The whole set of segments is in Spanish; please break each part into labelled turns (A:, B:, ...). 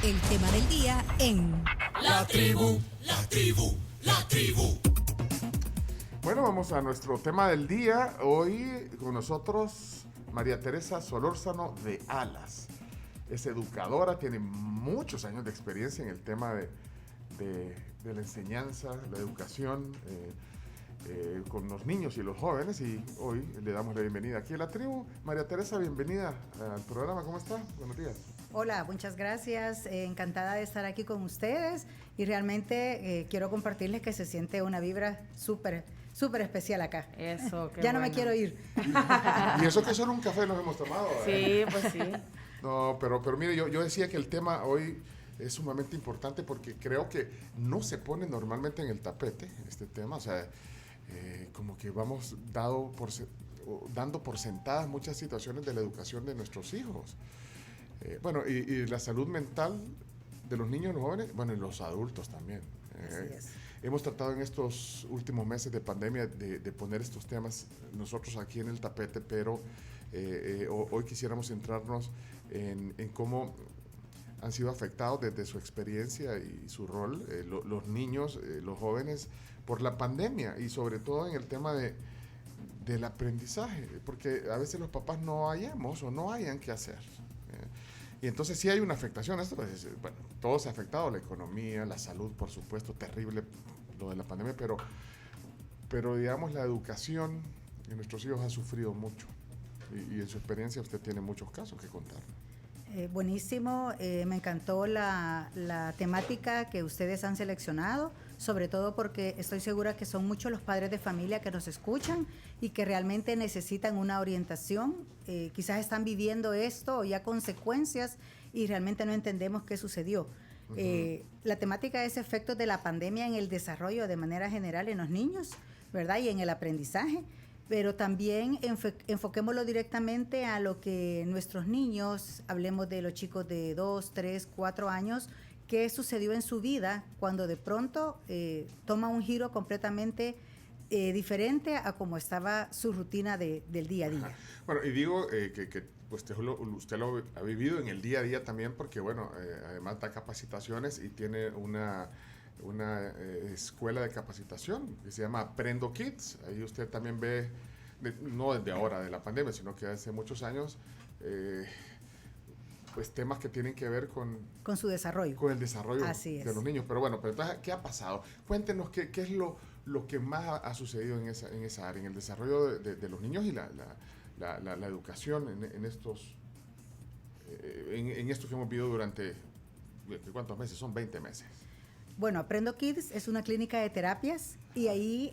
A: El tema del día en
B: La tribu, la tribu, la tribu.
C: Bueno, vamos a nuestro tema del día. Hoy con nosotros María Teresa Solórzano de Alas. Es educadora, tiene muchos años de experiencia en el tema de la enseñanza, la educación con los niños y los jóvenes, y hoy le damos la bienvenida aquí a la tribu. María Teresa, bienvenida al programa. ¿Cómo está? Buenos días.
D: Hola, muchas gracias. Encantada de estar aquí con ustedes y realmente quiero compartirles que se siente una vibra súper especial acá.
E: Eso, qué
D: ya no
E: bueno.
D: me quiero ir.
C: Y eso que solo un café nos hemos tomado.
E: Sí, pues sí.
C: No, pero mire, yo decía que el tema hoy es sumamente importante porque creo que no se pone normalmente en el tapete este tema. O sea, como que vamos dando por sentadas muchas situaciones de la educación de nuestros hijos. Bueno, y la salud mental de los niños y los jóvenes, bueno, y los adultos también.
D: Así es.
C: Hemos tratado en estos últimos meses de pandemia de poner estos temas nosotros aquí en el tapete, pero hoy quisiéramos centrarnos en cómo han sido afectados desde su experiencia y su rol los niños, los jóvenes, por la pandemia, y sobre todo en el tema del aprendizaje, porque a veces los papás no hayamos o no hayan qué hacer. Y entonces sí hay una afectación. Esto, pues, bueno, todo se ha afectado, la economía, la salud, por supuesto, terrible lo de la pandemia, pero digamos la educación de nuestros hijos ha sufrido mucho. Y en su experiencia usted tiene muchos casos que contar.
D: Buenísimo, me encantó la temática que ustedes han seleccionado, sobre todo porque estoy segura que son muchos los padres de familia que nos escuchan y que realmente necesitan una orientación, quizás están viviendo esto o ya consecuencias y realmente no entendemos qué sucedió. Uh-huh. La temática es efectos de la pandemia en el desarrollo de manera general en los niños, ¿verdad? Y en el aprendizaje. Pero también enfoquémoslo directamente a lo que nuestros niños, hablemos de los chicos de 2, 3, 4 años, qué sucedió en su vida cuando de pronto toma un giro completamente diferente a como estaba su rutina del día a día.
C: Ajá. Bueno, y digo que usted lo ha vivido en el día a día también porque, bueno, además da capacitaciones y tiene una escuela de capacitación que se llama Aprendo Kids. Ahí usted también ve, no desde ahora de la pandemia, sino que hace muchos años, pues temas que tienen que ver con
D: su desarrollo.
C: Con el desarrollo
D: de
C: los niños. Pero bueno, pero entonces, ¿qué ha pasado? Cuéntenos qué es lo que más ha sucedido en esa área, en el desarrollo de los niños y la educación en estos que hemos vivido durante, ¿cuántos meses? Son 20 meses.
D: Bueno, Aprendo Kids es una clínica de terapias y ahí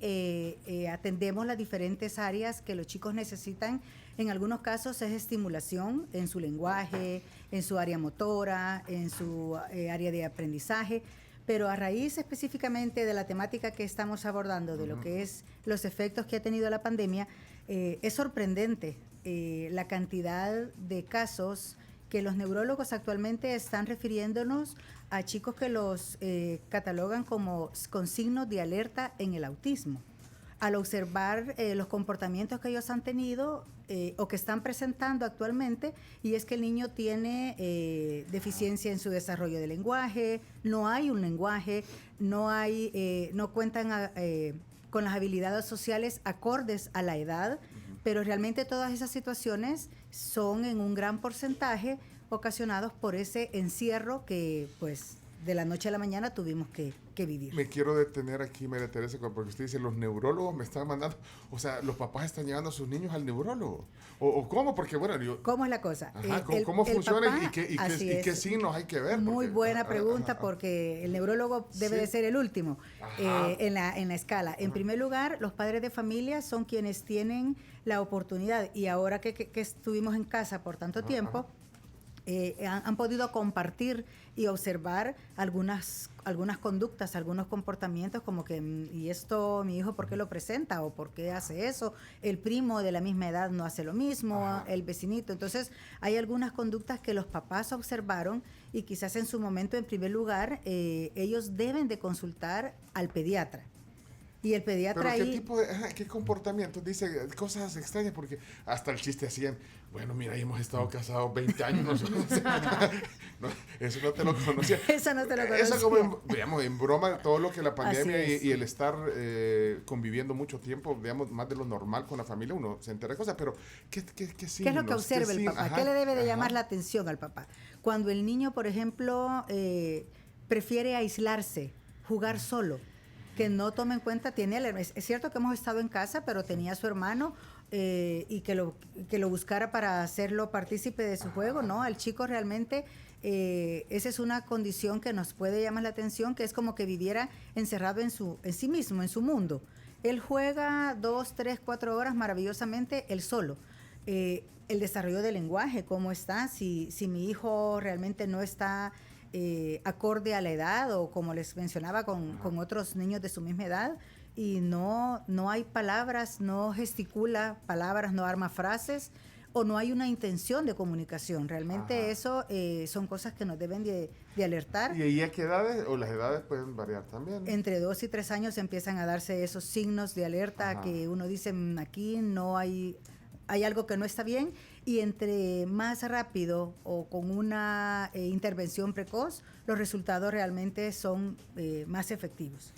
D: atendemos las diferentes áreas que los chicos necesitan. En algunos casos es estimulación en su lenguaje, en su área motora, en su área de aprendizaje, pero a raíz específicamente de la temática que estamos abordando, de lo que es los efectos que ha tenido la pandemia, es sorprendente la cantidad de casos que los neurólogos actualmente están refiriéndonos a chicos que los catalogan como con signos de alerta en el autismo. Al observar los comportamientos que ellos han tenido o que están presentando actualmente, y es que el niño tiene deficiencia en su desarrollo de lenguaje, no hay un lenguaje, no cuentan con las habilidades sociales acordes a la edad, pero realmente todas esas situaciones son en un gran porcentaje ocasionados por ese encierro que, pues, de la noche a la mañana tuvimos que vivir.
C: Me quiero detener aquí, María Teresa, porque usted dice, los neurólogos me están mandando, o sea, los papás están llevando a sus niños al neurólogo. ¿O cómo? Porque, bueno,
D: ¿cómo es la cosa?
C: Ajá, ¿cómo funciona
D: papá,
C: y qué signos hay que ver?
D: Muy buena pregunta, porque el neurólogo debe de ser el último en la escala. En primer lugar, los padres de familia son quienes tienen la oportunidad, y ahora que estuvimos en casa por tanto tiempo, han podido compartir y observar algunas conductas, algunos comportamientos, como que, ¿y esto mi hijo por qué lo presenta? ¿O por qué hace eso? El primo de la misma edad no hace lo mismo, el vecinito. Entonces, hay algunas conductas que los papás observaron y quizás en su momento, en primer lugar, ellos deben de consultar al pediatra. Y el pediatra
C: ¿pero
D: ahí...
C: qué tipo de, qué comportamientos? Dice cosas extrañas, porque hasta el chiste hacían, bueno, mira, hemos estado casados 20 años nosotros. Eso no te lo conocía.
D: Eso no te lo conocía.
C: Eso como, digamos, en broma, todo lo que la pandemia
D: Así es.
C: y el estar conviviendo mucho tiempo, digamos, más de lo normal con la familia, uno se entera de cosas, pero ¿qué signos?
D: ¿Qué es lo que observa el papá?
C: Ajá,
D: ¿Qué le debe de
C: ajá.
D: llamar la atención al papá? Cuando el niño, por ejemplo, prefiere aislarse, jugar solo, que no toma en cuenta, es cierto que hemos estado en casa, pero tenía a su hermano y que lo buscara para hacerlo partícipe de su juego, ¿no? Al chico realmente esa es una condición que nos puede llamar la atención, que es como que viviera encerrado en sí mismo, en su mundo. Él juega 2, 3, 4 horas maravillosamente él solo. El desarrollo del lenguaje, ¿cómo está? Si mi hijo realmente no está acorde a la edad o como les mencionaba con otros niños de su misma edad y no hay palabras, no gesticula palabras, no arma frases o no hay una intención de comunicación. Realmente eso son cosas que nos deben de alertar.
C: ¿Y ahí a qué edades? O las edades pueden variar también.
D: Entre 2 y 3 años empiezan a darse esos signos de alerta que uno dice, aquí no hay algo que no está bien, y entre más rápido o con una intervención precoz, los resultados realmente son más efectivos.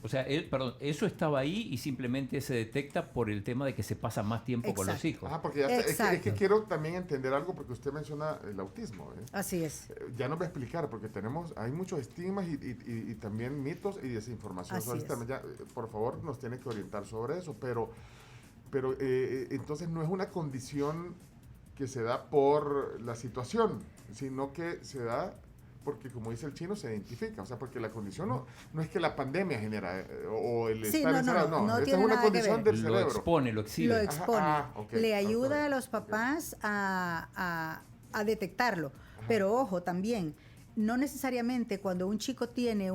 E: O sea, eso estaba ahí y simplemente se detecta por el tema de que se pasa más tiempo con los hijos.
C: Porque ya es que quiero también entender algo porque usted menciona el autismo.
D: Así es.
C: Ya nos va a explicar porque hay muchos estigmas y también mitos y desinformación.
D: Así es.
C: También por favor, nos tiene que orientar sobre eso, pero entonces no es una condición que se da por la situación, sino que se da porque, como dice el chino, se identifica. O sea, porque la condición no es que la pandemia genera o el estar encerrado. No, esta es una condición del cerebro.
E: Lo expone, lo exhibe.
D: Lo expone.
C: Okay,
D: Le ayuda a los papás a detectarlo. Pero ojo, también, no necesariamente cuando un chico tiene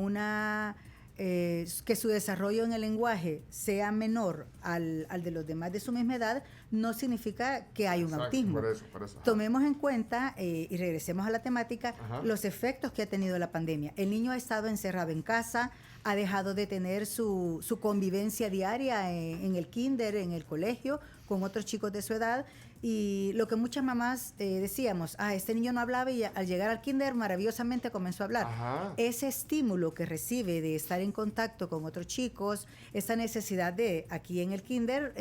D: que su desarrollo en el lenguaje sea menor al de los demás de su misma edad, no significa que hay un autismo.
C: Por eso.
D: Tomemos en cuenta, y regresemos a la temática, los efectos que ha tenido la pandemia. El niño ha estado encerrado en casa, ha dejado de tener su convivencia diaria en el kinder, en el colegio, con otros chicos de su edad. Y lo que muchas mamás decíamos, este niño no hablaba y al llegar al kinder maravillosamente comenzó a hablar. Ese estímulo que recibe de estar en contacto con otros chicos, esa necesidad de aquí en el kinder,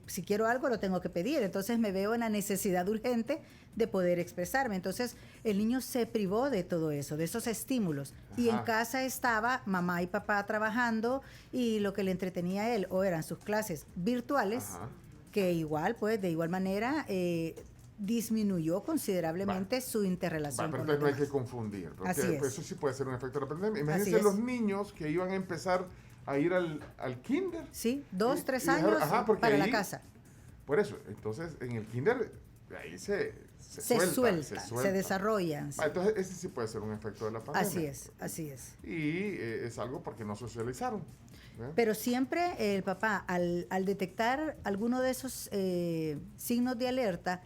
D: si quiero algo lo tengo que pedir, entonces me veo en la necesidad urgente de poder expresarme. Entonces el niño se privó de todo eso, de esos estímulos. Y en casa estaba mamá y papá trabajando y lo que le entretenía a él o eran sus clases virtuales, que de igual manera disminuyó considerablemente su interrelación
C: pero
D: con
C: entonces
D: los
C: no hay que
D: demás.
C: confundir, porque
D: Así es.
C: eso sí puede ser un efecto de la pandemia. Imagínense los niños que iban a empezar a ir al kinder.
D: Sí, 2, 3
C: y dejar-
D: años para la
C: ahí,
D: casa.
C: Por eso, entonces en el kinder ahí se
D: suelta, se desarrollan. Sí.
C: Entonces ese sí puede ser un efecto de la pandemia.
D: Así es.
C: Y es algo porque no socializaron.
D: Pero siempre el papá, al detectar alguno de esos signos de alerta,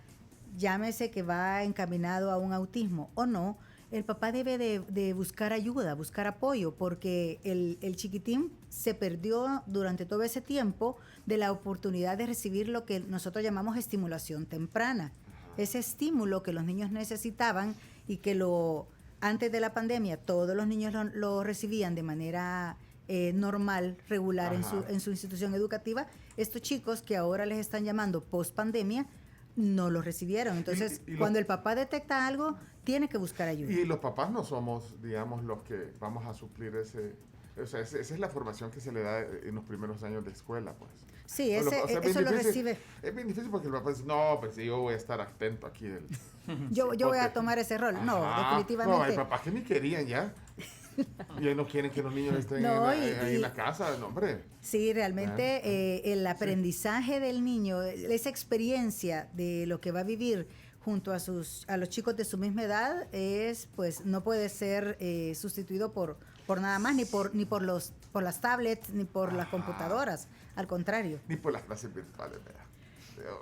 D: llámese que va encaminado a un autismo o no, el papá debe de buscar ayuda, buscar apoyo, porque el chiquitín se perdió durante todo ese tiempo de la oportunidad de recibir lo que nosotros llamamos estimulación temprana. Ese estímulo que los niños necesitaban y que antes de la pandemia todos los niños lo recibían de manera normal, regular en su institución educativa. Estos chicos que ahora les están llamando post-pandemia no lo recibieron. Entonces, cuando el papá detecta algo, tiene que buscar ayuda.
C: Y los papás no somos, digamos, los que vamos a suplir esa es la formación que se le da en los primeros años de escuela, pues.
D: Sí, eso lo recibe.
C: Es bien difícil porque el papá dice, no, pues yo voy a estar atento aquí.
D: Yo voy a tomar ese rol. No, definitivamente.
C: No, hay papás que ni querían ya. Y no quieren que los niños estén ahí en la casa, no, hombre.
D: Sí, realmente el aprendizaje del niño, esa experiencia de lo que va a vivir junto a los chicos de su misma edad pues no puede ser sustituido por nada más, ni por las tablets, ni por las computadoras, al contrario.
C: Ni por las clases virtuales, ¿verdad?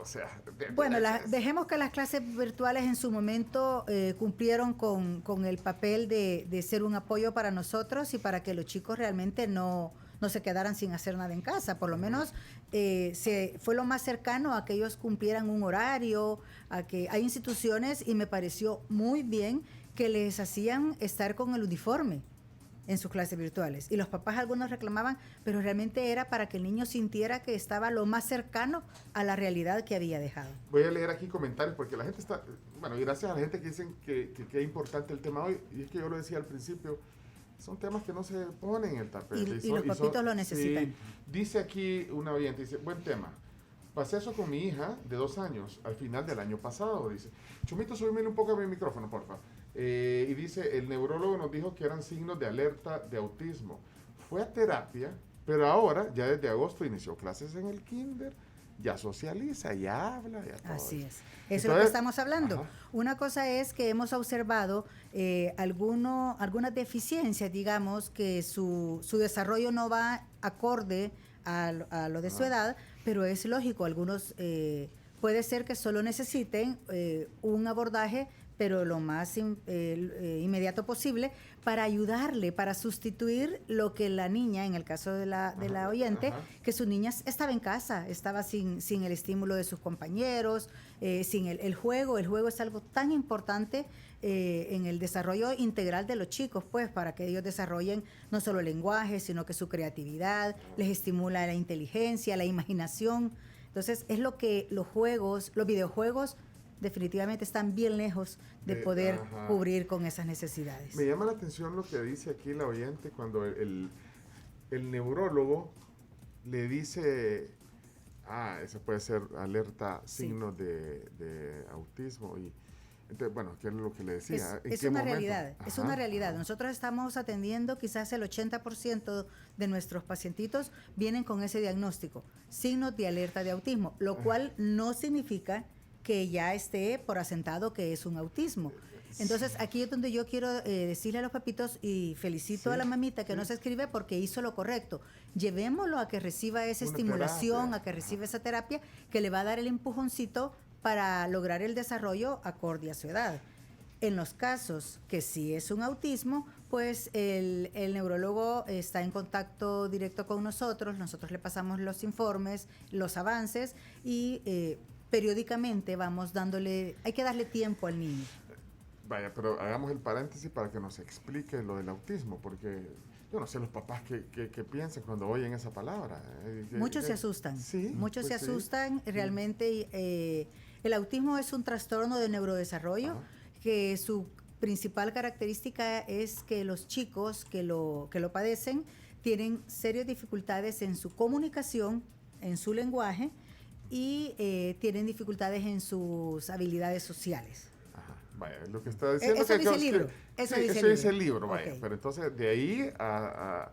C: O sea,
D: bueno, dejemos que las clases virtuales en su momento cumplieron con el papel de ser un apoyo para nosotros y para que los chicos realmente no se quedaran sin hacer nada en casa. Por lo menos fue lo más cercano a que ellos cumplieran un horario, a que hay instituciones, y me pareció muy bien que les hacían estar con el uniforme en sus clases virtuales. Y los papás algunos reclamaban, pero realmente era para que el niño sintiera que estaba lo más cercano a la realidad que había dejado.
C: Voy a leer aquí comentarios porque la gente está, bueno, y gracias a la gente que dicen que es importante el tema hoy, y es que yo lo decía al principio, son temas que no se ponen en el tapete.
D: Y los papitos lo necesitan.
C: Sí, dice aquí una oyente, dice, buen tema. Pasé eso con mi hija de 2 años al final del año pasado, dice. Chumito, súbeme un poco a mi micrófono, porfa. Y dice, el neurólogo nos dijo que eran signos de alerta de autismo. Fue a terapia, pero ahora, ya desde agosto, inició clases en el kinder, ya socializa, ya habla, ya todo.
D: Así es. Eso
C: Entonces,
D: es lo que estamos hablando.
C: ajá.
D: Una cosa es que hemos observado algunas deficiencias, digamos, que su desarrollo no va acorde a lo de su edad, pero es lógico, algunos puede ser que solo necesiten un abordaje, pero lo más inmediato posible, para ayudarle, para sustituir lo que la niña, en el caso de la oyente, que su niña estaba en casa, estaba sin el estímulo de sus compañeros, sin el juego. El juego es algo tan importante en el desarrollo integral de los chicos, pues, para que ellos desarrollen no solo el lenguaje, sino que su creatividad, les estimula la inteligencia, la imaginación. Entonces, es lo que los videojuegos, definitivamente están bien lejos de poder cubrir con esas necesidades.
C: Me llama la atención lo que dice aquí la oyente cuando el neurólogo le dice, eso puede ser alerta, signos de autismo. Y entonces, bueno, ¿qué es lo que le decía?
D: Es una realidad, es una realidad. Nosotros estamos atendiendo quizás el 80% de nuestros pacientitos vienen con ese diagnóstico, signos de alerta de autismo, lo cual no significa que ya esté por asentado que es un autismo. Entonces, aquí es donde yo quiero decirle a los papitos, y felicito a la mamita que nos escribe porque hizo lo correcto. Llevémoslo a que reciba esa estimulación, a que reciba esa terapia que le va a dar el empujoncito para lograr el desarrollo acorde a su edad. En los casos que sí es un autismo, pues el neurólogo está en contacto directo con nosotros le pasamos los informes, los avances y periódicamente vamos hay que darle tiempo al niño.
C: Vaya, pero hagamos el paréntesis para que nos explique lo del autismo, porque yo no sé los papás que piensan cuando oyen esa palabra.
D: Muchos se asustan,
C: muchos
D: se asustan. Realmente el autismo es un trastorno de neurodesarrollo que su principal característica es que los chicos que lo padecen tienen serias dificultades en su comunicación, en su lenguaje, y tienen dificultades en sus habilidades sociales.
C: Vaya, lo que está diciendo
D: eso dice el libro. Eso
C: dice el libro, vaya.
D: Okay.
C: Pero entonces, de ahí a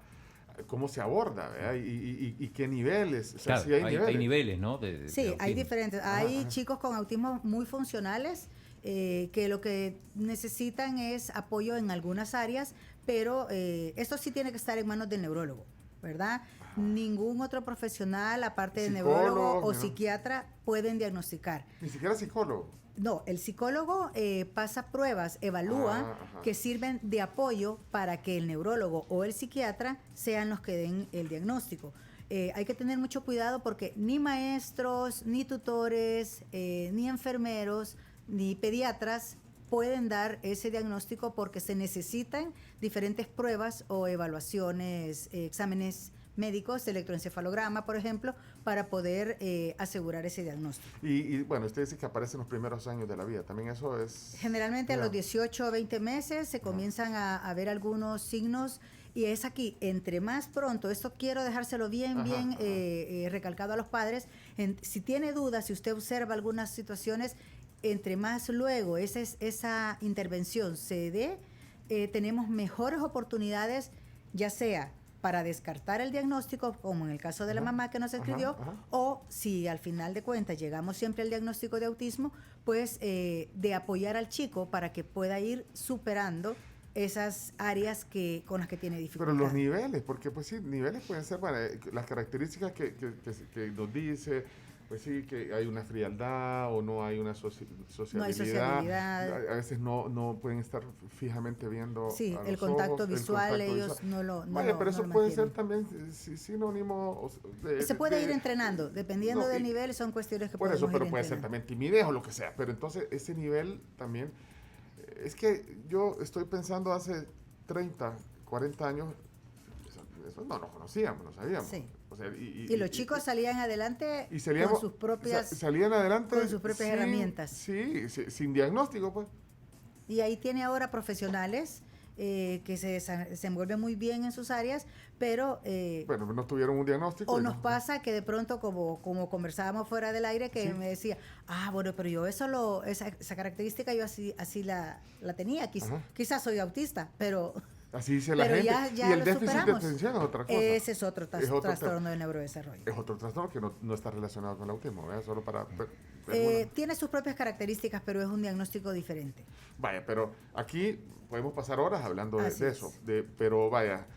C: cómo se aborda, ¿verdad? Y qué niveles. O sea,
E: claro,
C: sí hay
E: niveles, ¿no?
D: Sí, hay diferentes. Hay chicos con autismo muy funcionales que lo que necesitan es apoyo en algunas áreas, pero esto sí tiene que estar en manos del neurólogo, ¿verdad? Ningún otro profesional, aparte de neurólogo o psiquiatra, pueden diagnosticar.
C: Ni siquiera psicólogo.
D: No, el psicólogo pasa pruebas, evalúa, que sirven de apoyo para que el neurólogo o el psiquiatra sean los que den el diagnóstico. Hay que tener mucho cuidado porque ni maestros, ni tutores, ni enfermeros, ni pediatras pueden dar ese diagnóstico porque se necesitan diferentes pruebas o evaluaciones, exámenes médicos, electroencefalograma, por ejemplo, para poder asegurar ese diagnóstico.
C: Y bueno, usted dice que aparece en los primeros años de la vida, también eso es...
D: Generalmente a los 18 o 20 meses se comienzan a ver algunos signos, y es aquí, entre más pronto, esto quiero dejárselo bien recalcado a los padres, si tiene dudas, si usted observa algunas situaciones, entre más luego esa intervención se dé, tenemos mejores oportunidades, ya sea para descartar el diagnóstico, como en el caso de la mamá que nos escribió, o si al final de cuentas llegamos siempre al diagnóstico de autismo, pues de apoyar al chico para que pueda ir superando esas áreas con las que tiene dificultad.
C: Pero los niveles, porque pues sí, niveles pueden ser, bueno, las características que nos dice, pues sí, que hay una frialdad o no hay una sociabilidad.
D: No hay sociabilidad.
C: A veces no pueden estar fijamente viendo
D: sí,
C: a
D: el
C: los
D: contacto
C: ojos,
D: visual, ellos no lo
C: Vaya, pero eso puede ser
D: mantienen.
C: también sinónimo...
D: Se puede ir entrenando, dependiendo del nivel, son cuestiones que
C: por
D: podemos
C: eso, pero
D: ir
C: puede ser
D: entrenando.
C: también timidez o lo que sea, pero entonces ese nivel también... Es que yo estoy pensando hace 30, 40 años, eso no lo conocíamos, no sabíamos.
D: Sí.
C: O sea,
D: Y los chicos salían adelante
C: y salíamos,
D: con sus propias...
C: salían adelante
D: con sus propias herramientas.
C: Sí, sin diagnóstico, pues.
D: Y ahí tiene ahora profesionales que se desenvuelven muy bien en sus áreas, pero...
C: Bueno, no tuvieron un diagnóstico.
D: o
C: y
D: nos
C: no.
D: pasa que de pronto, como conversábamos fuera del aire, que
C: Sí.
D: me decía, bueno, pero yo esa característica yo así la tenía,
C: Ajá.
D: quizás soy autista, pero...
C: Así dice la
D: Pero
C: gente.
D: ya
C: y el
D: lo
C: déficit de
D: superamos.
C: atención es otra cosa.
D: Ese es otro
C: Es otro
D: trastorno de neurodesarrollo.
C: Es otro trastorno que no está relacionado con el autismo, ¿verdad? Solo para... bueno.
D: Tiene sus propias características, pero es un diagnóstico diferente.
C: Vaya, pero aquí podemos pasar horas hablando
D: Así
C: de
D: es.
C: eso. Pero vaya,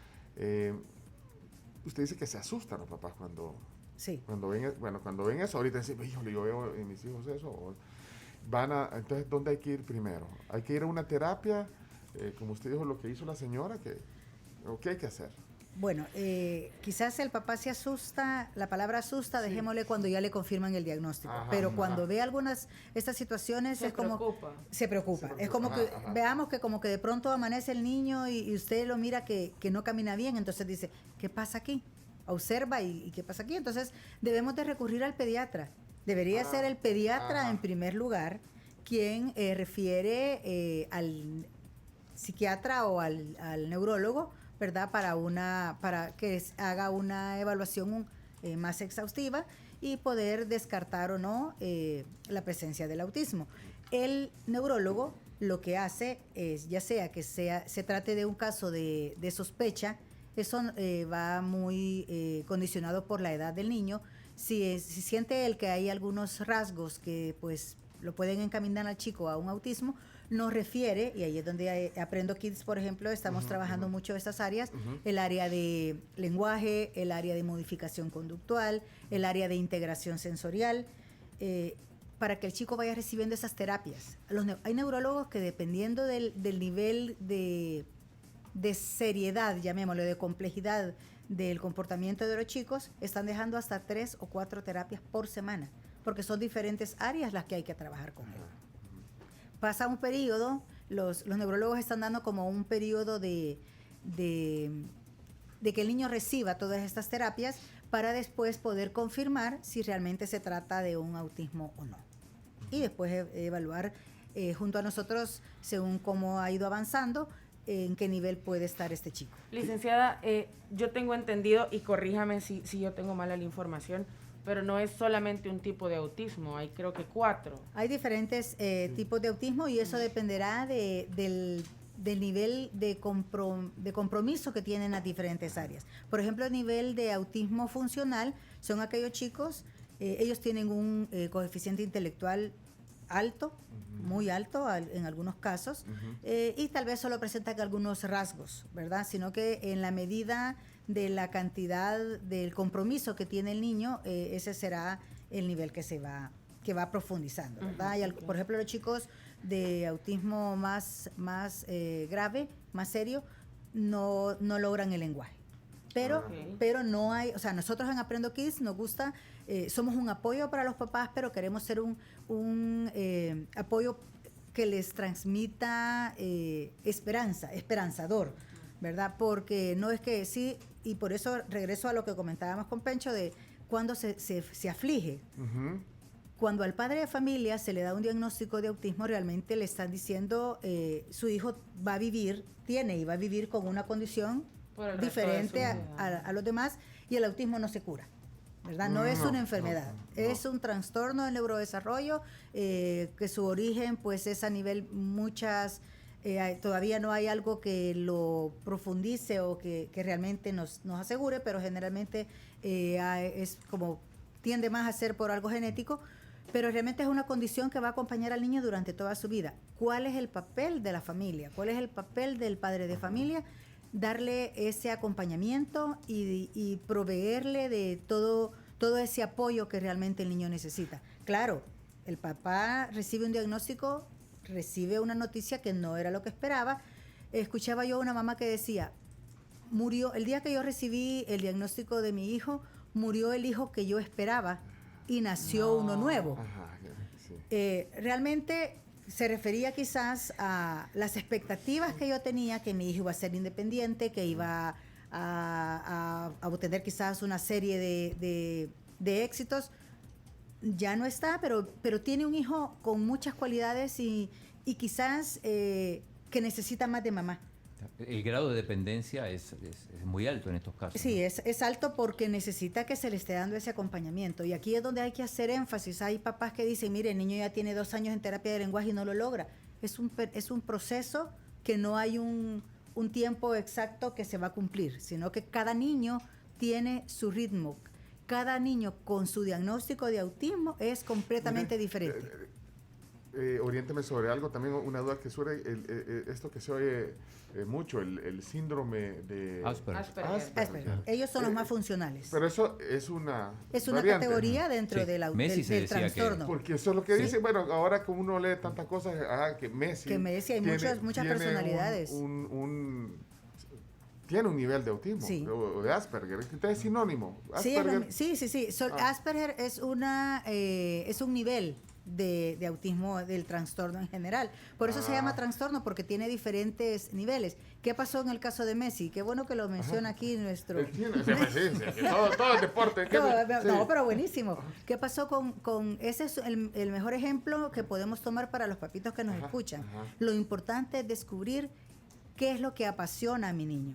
C: usted dice que se asustan los papás cuando
D: Sí.
C: cuando ven eso. Ahorita dicen, híjole, yo veo en mis hijos eso. Entonces, ¿dónde hay que ir primero? ¿Hay que ir a una terapia? Como usted dijo, lo que hizo la señora, ¿qué hay que hacer?
D: Bueno, quizás el papá se asusta, la palabra asusta, dejémosle cuando ya le confirman el diagnóstico.
C: Ajá,
D: pero cuando
C: ajá.
D: ve estas situaciones
F: Se
D: es como...
F: preocupa.
D: Se preocupa. Es como
C: Ajá,
D: que
C: ajá.
D: veamos que como que de pronto amanece el niño y usted lo mira que no camina bien, entonces dice, ¿qué pasa aquí? Observa y ¿qué pasa aquí? Entonces debemos de recurrir al pediatra. Debería ser el pediatra
C: ajá.
D: en primer lugar quien refiere al psiquiatra o al neurólogo, ¿verdad? Para que haga una evaluación más exhaustiva y poder descartar o no la presencia del autismo. El neurólogo lo que hace es, ya sea que se trate de un caso de sospecha, eso va muy condicionado por la edad del niño. Si siente él que hay algunos rasgos que pues lo pueden encaminar al chico a un autismo, nos refiere, y ahí es donde Aprendo Kids, por ejemplo, estamos trabajando mucho estas áreas, el área de lenguaje, el área de modificación conductual, el área de integración sensorial, para que el chico vaya recibiendo esas terapias. Hay neurólogos que dependiendo del nivel de seriedad, llamémoslo, de complejidad del comportamiento de los chicos, están dejando hasta 3 o 4 terapias por semana, porque son diferentes áreas las que hay que trabajar con él. Pasa un periodo, los neurólogos están dando como un periodo de que el niño reciba todas estas terapias para después poder confirmar si realmente se trata de un autismo o no. Y después evaluar junto a nosotros, según cómo ha ido avanzando, en qué nivel puede estar este chico.
F: Licenciada, yo tengo entendido, y corríjame si yo tengo mala la información, pero no es solamente un tipo de autismo, hay creo que 4.
D: Hay diferentes tipos de autismo y eso dependerá del nivel de compromiso que tienen las diferentes áreas. Por ejemplo, el nivel de autismo funcional son aquellos chicos, ellos tienen un coeficiente intelectual alto, muy alto en algunos casos, y tal vez solo presentan algunos rasgos, ¿verdad? Sino que en la medida de la cantidad del compromiso que tiene el niño, ese será el nivel que va profundizando, ¿verdad? Y por ejemplo, los chicos de autismo más grave, más serio, no logran el lenguaje. Pero no hay, o sea, nosotros en Aprendo Kids nos gusta, somos un apoyo para los papás, pero queremos ser un apoyo que les transmita esperanzador, ¿verdad? Porque no es que sí, y por eso regreso a lo que comentábamos con Pencho de cuando se aflige. Cuando al padre de familia se le da un diagnóstico de autismo, realmente le están diciendo su hijo va a vivir con una condición diferente a los demás y el autismo no se cura, ¿verdad? No es una enfermedad, es un trastorno del neurodesarrollo que su origen pues es a nivel todavía no hay algo que lo profundice o que realmente nos asegure, pero generalmente es como tiende más a ser por algo genético, pero realmente es una condición que va a acompañar al niño durante toda su vida. ¿Cuál es el papel de la familia? ¿Cuál es el papel del padre de familia? Darle ese acompañamiento y proveerle de todo ese apoyo que realmente el niño necesita. Claro, el papá recibe un diagnóstico, recibe una noticia que no era lo que esperaba. Escuchaba yo a una mamá que decía, murió, el día que yo recibí el diagnóstico de mi hijo, murió el hijo que yo esperaba y nació uno nuevo.
C: Ajá, sí.
D: Realmente Se refería quizás a las expectativas que yo tenía, que mi hijo iba a ser independiente, que iba a obtener quizás una serie de éxitos. Ya no está, pero tiene un hijo con muchas cualidades y quizás que necesita más de mamá.
E: El grado de dependencia es muy alto en estos casos.
D: Sí,
E: ¿no?
D: es alto porque necesita que se le esté dando ese acompañamiento. Y aquí es donde hay que hacer énfasis. Hay papás que dicen, mire, el niño ya tiene 2 años en terapia de lenguaje y no lo logra. Es un proceso que no hay un tiempo exacto que se va a cumplir, sino que cada niño tiene su ritmo. Cada niño con su diagnóstico de autismo es completamente diferente.
C: Oriénteme sobre algo, también una duda que surge, esto que se oye mucho, el síndrome de
E: Asperger.
D: Asperger. Ellos son los más funcionales.
C: Pero eso es una
D: variante. Categoría dentro
E: Sí. Messi se
D: del
E: decía que-
D: trastorno.
C: Porque eso es lo que
E: Sí.
C: dice, bueno, ahora como uno lee tantas cosas, que Messi...
D: Que Messi hay muchas personalidades.
C: Tiene un nivel de autismo,
D: Sí.
C: o de Asperger, es sinónimo.
D: Sí,
C: Asperger,
D: sí. Asperger es un nivel de autismo del trastorno en general. Por eso se llama trastorno, porque tiene diferentes niveles. ¿Qué pasó en el caso de Messi? Qué bueno que lo menciona aquí nuestro...
C: él tiene, todo el deporte.
D: No, pero buenísimo. ¿Qué pasó con ese es el mejor ejemplo que podemos tomar para los papitos que nos escuchan? Lo importante es descubrir qué es lo que apasiona a mi niño.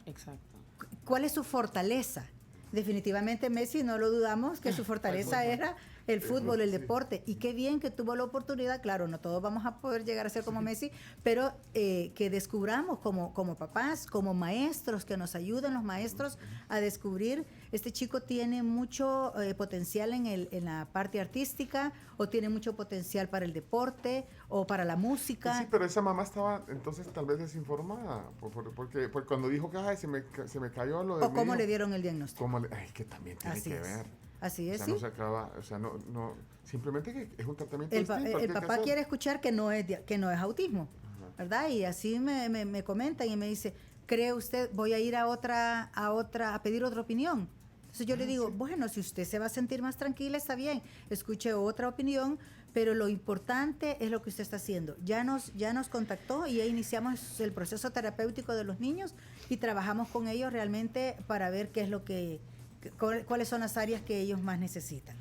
F: Exacto.
D: ¿Cuál es su fortaleza? Definitivamente Messi, no lo dudamos, que su fortaleza era el fútbol, el deporte. Y qué bien que tuvo la oportunidad, claro, no todos vamos a poder llegar a ser como Messi, pero que descubramos como papás, como maestros, que nos ayuden los maestros a descubrir, este chico tiene mucho potencial en la parte artística, o tiene mucho potencial para el deporte, o para la música.
C: Sí, pero esa mamá estaba entonces tal vez desinformada, porque cuando dijo que ay, se me cayó lo de
D: O
C: mi
D: cómo
C: hijo,
D: le dieron el diagnóstico.
C: ay, que también tiene
D: Así
C: que
D: es.
C: ver.
D: Así es,
C: O sea,
D: sí.
C: no se acaba, o sea, no, simplemente que es un tratamiento
D: El
C: distinto. que hay que
D: papá
C: hacer.
D: quiere escuchar que no es autismo, ¿verdad? Y así me comentan y me dice, ¿cree usted, voy a ir a pedir otra opinión? Entonces yo le digo, bueno, si usted se va a sentir más tranquila, está bien, escuche otra opinión, pero lo importante es lo que usted está haciendo. Ya nos contactó y ya iniciamos el proceso terapéutico de los niños y trabajamos con ellos realmente para ver qué es lo cuáles son las áreas que ellos más necesitan.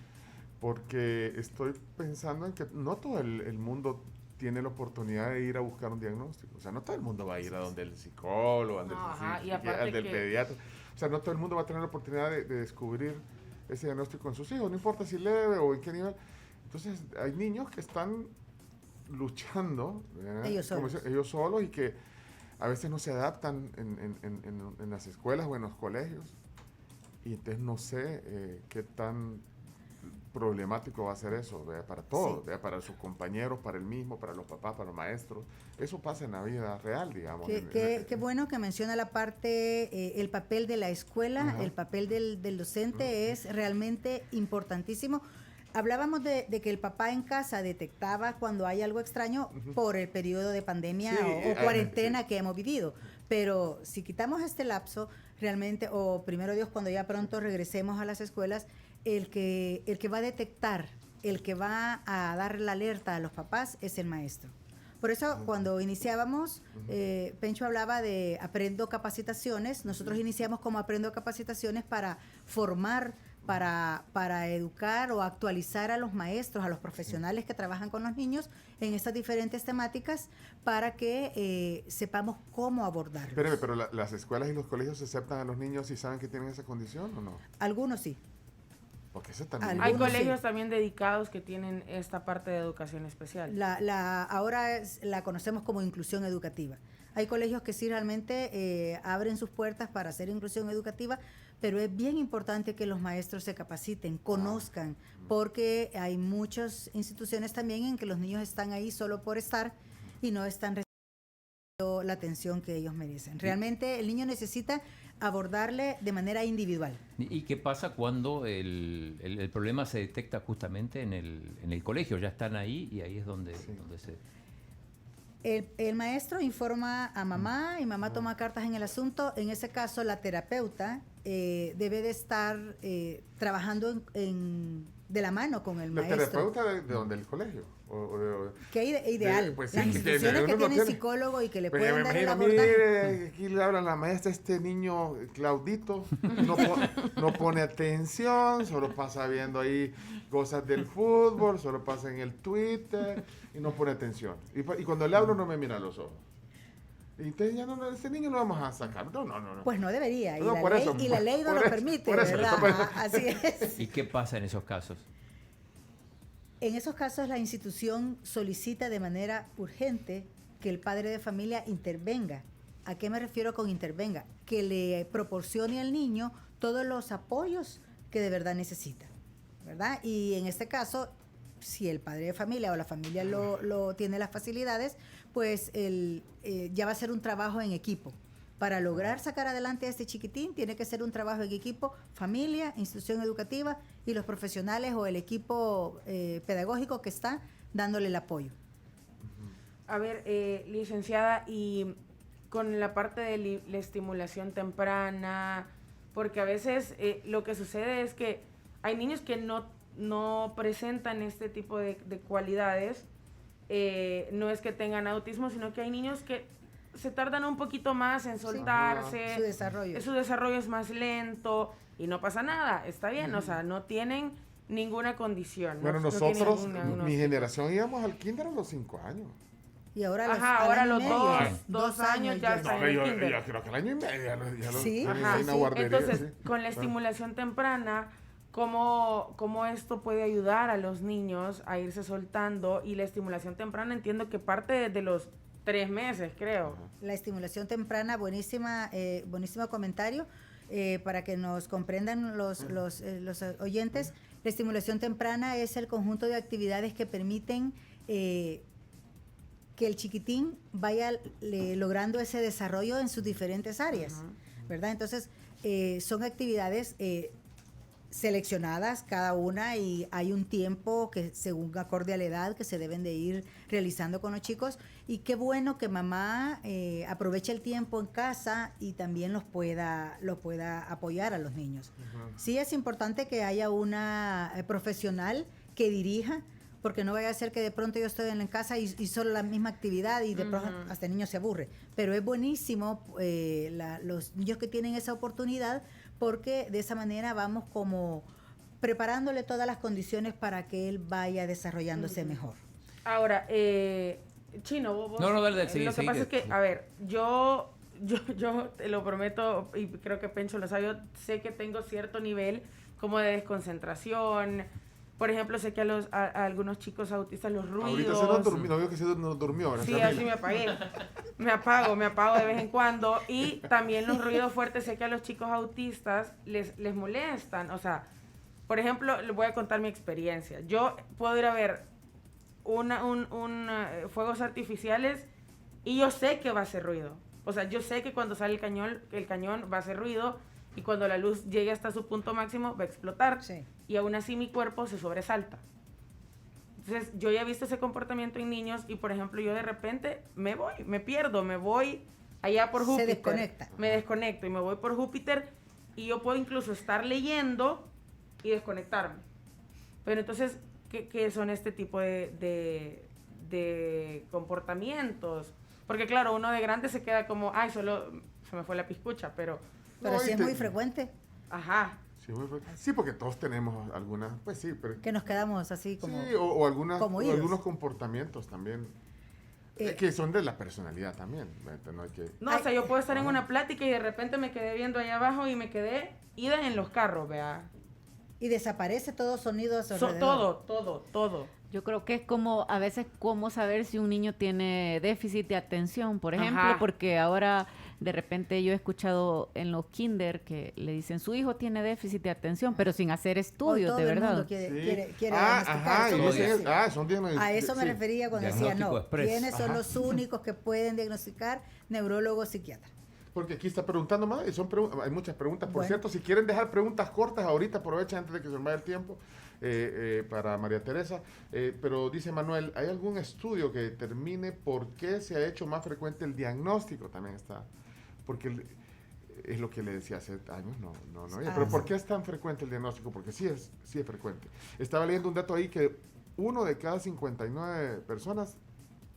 C: Porque estoy pensando en que no todo el mundo tiene la oportunidad de ir a buscar un diagnóstico. O sea, no todo el mundo va a ir a donde el psicólogo, donde
F: Y aparte
C: al del pediatra. O sea, no todo el mundo va a tener la oportunidad de descubrir ese diagnóstico con sus hijos, no importa si leve o en qué nivel. Entonces, hay niños que están luchando, ¿verdad? Ellos solos y que a veces no se adaptan en las escuelas o en los colegios. Y entonces no sé qué tan problemático va a ser eso, ¿verdad? Para todos, ¿verdad? Para sus compañeros, para el mismo, para los papás, para los maestros. Eso pasa en la vida real, digamos.
D: Qué bueno que menciona la parte, el papel de la escuela, el papel del docente es realmente importantísimo. Hablábamos de que el papá en casa detectaba cuando hay algo extraño por el periodo de pandemia o cuarentena que hemos vivido. Pero si quitamos este lapso, realmente, o primero Dios, cuando ya pronto regresemos a las escuelas, el que va a detectar, el que va a dar la alerta a los papás es el maestro. Por eso, cuando iniciábamos, Pencho hablaba de Aprendo Capacitaciones. Nosotros iniciamos como Aprendo Capacitaciones para formar, para educar o actualizar a los maestros, a los profesionales que trabajan con los niños en estas diferentes temáticas para que sepamos cómo abordarlos.
C: Espéreme, pero las escuelas y los colegios aceptan a los niños y saben que tienen esa condición o no?
D: Algunos sí.
C: Porque eso también...
F: Hay
D: Algunos
F: colegios
D: sí.
F: también dedicados que tienen esta parte de educación especial.
D: Ahora la conocemos como inclusión educativa. Hay colegios que sí realmente abren sus puertas para hacer inclusión educativa, pero es bien importante que los maestros se capaciten, conozcan, porque hay muchas instituciones también en que los niños están ahí solo por estar y no están recibiendo la atención que ellos merecen. Realmente el niño necesita abordarle de manera individual.
E: ¿Y qué pasa cuando el problema se detecta justamente en el colegio? Ya están ahí y ahí es donde se...
D: El maestro informa a mamá y mamá toma cartas en el asunto. En ese caso, la terapeuta debe de estar trabajando de la mano con el
C: ¿La
D: maestro.
C: terapeuta de dónde? ¿El colegio?
D: Qué ideal.
C: Pues sí,
D: Las instituciones
C: uno
D: que
C: no
D: tienen
C: tiene-
D: psicólogo y que le
C: Pues
D: pueden
C: me
D: dar el
C: imagino,
D: abordaje.
C: mire, aquí le habla la maestra, este niño Claudito, no pone atención, solo pasa viendo ahí cosas del fútbol, solo pasa en el Twitter y no pone atención. Y cuando le hablo no me mira a los ojos. Y entonces ya este niño lo vamos a sacar. No.
D: Pues no debería.
C: No, por eso,
D: Y la ley no
C: por
D: lo
C: eso,
D: permite,
C: por eso,
D: ¿verdad?
C: por eso.
D: Así es.
E: ¿Y qué pasa en esos casos?
D: En esos casos, la institución solicita de manera urgente que el padre de familia intervenga. ¿A qué me refiero con intervenga? Que le proporcione al niño todos los apoyos que de verdad necesita, ¿verdad? Y en este caso, si el padre de familia o la familia lo tiene las facilidades, pues ya va a ser un trabajo en equipo. Para lograr sacar adelante a este chiquitín, tiene que ser un trabajo en equipo, familia, institución educativa y los profesionales o el equipo pedagógico que está dándole el apoyo.
F: A ver, licenciada, y con la parte de la estimulación temprana, porque a veces lo que sucede es que hay niños que no presentan este tipo de cualidades, no es que tengan autismo, sino que hay niños que se tardan un poquito más en soltarse,
D: Su desarrollo.
F: su desarrollo es más lento y no pasa nada, está bien, o sea, no tienen ninguna condición.
C: Bueno,
F: no tienen
C: nosotros,
F: ningún diagnóstico.
C: mi generación íbamos al kinder a los 5 años.
D: Y ahora
F: Ahora
D: al año
F: los
D: y medio,
F: dos años ya están en el
C: yo
F: kinder.
C: creo que al año y medio ya lo
D: Sí.
C: tienen
F: Ajá,
C: ahí en la
F: sí.
C: guardería.
F: Entonces,
C: sí.
F: con la estimulación temprana, ¿cómo esto puede ayudar a los niños a irse soltando? Y la estimulación temprana entiendo que parte de los 3 meses, creo.
D: La estimulación temprana, buenísimo comentario, para que nos comprendan los oyentes. La estimulación temprana es el conjunto de actividades que permiten que el chiquitín vaya logrando ese desarrollo en sus diferentes áreas, ¿verdad? Entonces, son actividades seleccionadas cada una y hay un tiempo que según acorde a la edad que se deben de ir realizando con los chicos, y qué bueno que mamá aproveche el tiempo en casa y también los pueda apoyar a los niños. Sí es importante que haya una profesional que dirija, porque no vaya a ser que de pronto yo estoy en la casa y solo la misma actividad y de pronto hasta el niño se aburre. Pero es buenísimo los niños que tienen esa oportunidad, porque de esa manera vamos como preparándole todas las condiciones para que él vaya desarrollándose mejor.
F: Ahora, Chino, vos...
E: No, dale,
F: lo
E: sigue,
F: que pasa es que, a ver, yo te lo prometo, y creo que Pencho lo sabe, yo sé que tengo cierto nivel como de desconcentración. Por ejemplo, sé que a algunos chicos autistas los ruidos...
C: Ahorita se nos durmió, no veo que se nos durmió. Ahora
F: Sí,
C: está
F: así
C: bien.
F: me apagué. Me apago de vez en cuando. Y también los ruidos fuertes, sé que a los chicos autistas les molestan. O sea, por ejemplo, les voy a contar mi experiencia. Yo puedo ir a ver fuegos artificiales y yo sé que va a hacer ruido. O sea, yo sé que cuando sale el cañón va a hacer ruido, y cuando la luz llegue hasta su punto máximo va a explotar.
D: Sí.
F: Y aún así mi cuerpo se sobresalta. Entonces, yo ya he visto ese comportamiento en niños y, por ejemplo, yo de repente me voy allá por Júpiter.
D: Se desconecta.
F: Me desconecto y me voy por Júpiter, y yo puedo incluso estar leyendo y desconectarme. Pero entonces, ¿qué son este tipo de comportamientos? Porque claro, uno de grande se queda como, ay, solo se me fue la piscucha, pero...
D: Pero
C: No,
D: sí
C: y
D: es muy frecuente
F: Ajá.
C: Sí, porque todos tenemos algunas, pues sí, pero...
D: que nos quedamos así como...
C: Sí, o
D: oídos.
C: algunos comportamientos también, que son de la personalidad también. No hay que...
F: No, o sea, yo puedo estar en una plática y de repente me quedé viendo allá abajo y me quedé ida en los carros, vea.
D: Y desaparece todo sonido a su alrededor.
F: Todo.
G: Yo creo que es como, a veces, cómo saber si un niño tiene déficit de atención, por ejemplo,
F: Ajá.
G: porque ahora de repente yo he escuchado en los kinder que le dicen, su hijo tiene déficit de atención, pero sin hacer
D: Hoy
G: estudios,
D: todo
G: de
D: el
G: verdad.
D: mundo quiere
C: Ajá, y
D: diagnosticar.
C: dicen,
D: Sí.
C: son diagnosticados.
D: A eso me
C: sí.
D: refería cuando decía,
E: Diagnóstico
D: no,
E: express.
D: ¿quiénes son
C: Ajá.
D: los únicos que pueden diagnosticar? Neurólogos, psiquiatras.
C: Porque aquí está preguntando más, y hay muchas preguntas. Por
D: Bueno.
C: cierto, si quieren dejar preguntas cortas, ahorita aprovechen antes de que se nos vaya el tiempo, para María Teresa. Pero dice Manuel, ¿hay algún estudio que determine por qué se ha hecho más frecuente el diagnóstico? También está, porque es lo que le decía hace años, no. Pero ¿por qué es tan frecuente el diagnóstico? Porque sí es frecuente. Estaba leyendo un dato ahí que 1 de cada 59 personas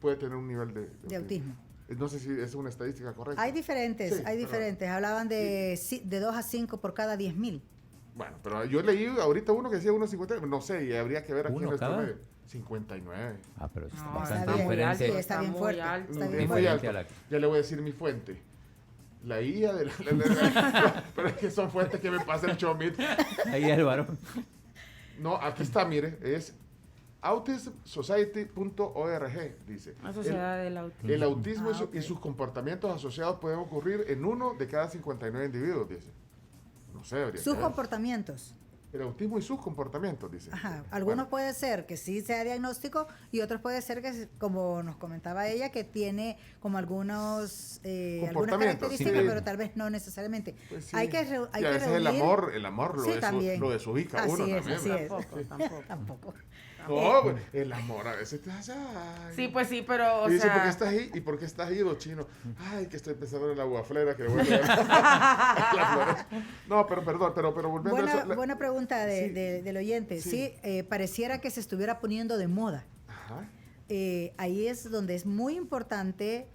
C: puede tener un nivel
D: De autismo.
C: No sé si es una estadística correcta.
D: Hay diferentes,
C: Sí,
D: hay
C: pero-
D: diferentes. Hablaban de 2 a 5 por cada 10.000.
C: Bueno, pero yo leí ahorita uno que decía 1.59, no sé, y habría que ver aquí en
E: ¿Uno
C: nuestro
E: cada?
C: medio. 59.
E: Ah, pero está
F: No,
E: bastante
D: está bien,
E: diferente.
D: sí, está bien
F: muy
D: fuerte.
F: alto.
D: Está
C: Es
D: bien
C: muy
D: fuerte.
C: alto. Ya le voy a decir mi fuente. La IA de pero es que son fuentes que me pasa el Chomit.
E: Ahí Álvaro.
C: No, aquí está, mire, es autismsociety.org, dice.
F: La sociedad del autismo.
C: El autismo
D: Ah, ok.
C: y sus comportamientos asociados pueden ocurrir en 1 de cada 59 individuos, dice. No sé, habría
D: Sus
C: que ver.
D: comportamientos.
C: El autismo y sus comportamientos, dice.
D: Ajá. Algunos
C: Bueno,
D: puede ser que sí sea diagnóstico y otros puede ser que, como nos comentaba ella, que tiene como algunas
C: Comportamientos,
D: características,
C: sí.
D: pero tal vez no necesariamente.
C: pues sí.
D: Hay que, hay
C: y a
D: que
C: veces
D: reunir.
C: el amor
D: Sí, también.
C: lo desubica a
D: Así
C: uno
D: es,
C: también.
D: así
C: ¿verdad?
D: es.
F: Tampoco.
D: Tampoco.
C: No, pues, el amor a veces te hace. Ay.
F: Sí, pues sí, pero, o
C: Y dice, ¿por qué
F: sea,
C: estás ahí? ¿Y por qué estás ido, chino? Ay, que estoy pensando en la guaflera que le voy a leer. Las flores. No, pero perdón, pero volviendo a eso.
D: Buena pregunta
C: Sí.
D: del oyente.
C: Sí.
D: Sí, pareciera que se estuviera poniendo de moda.
C: Ajá.
D: Ahí es donde es muy importante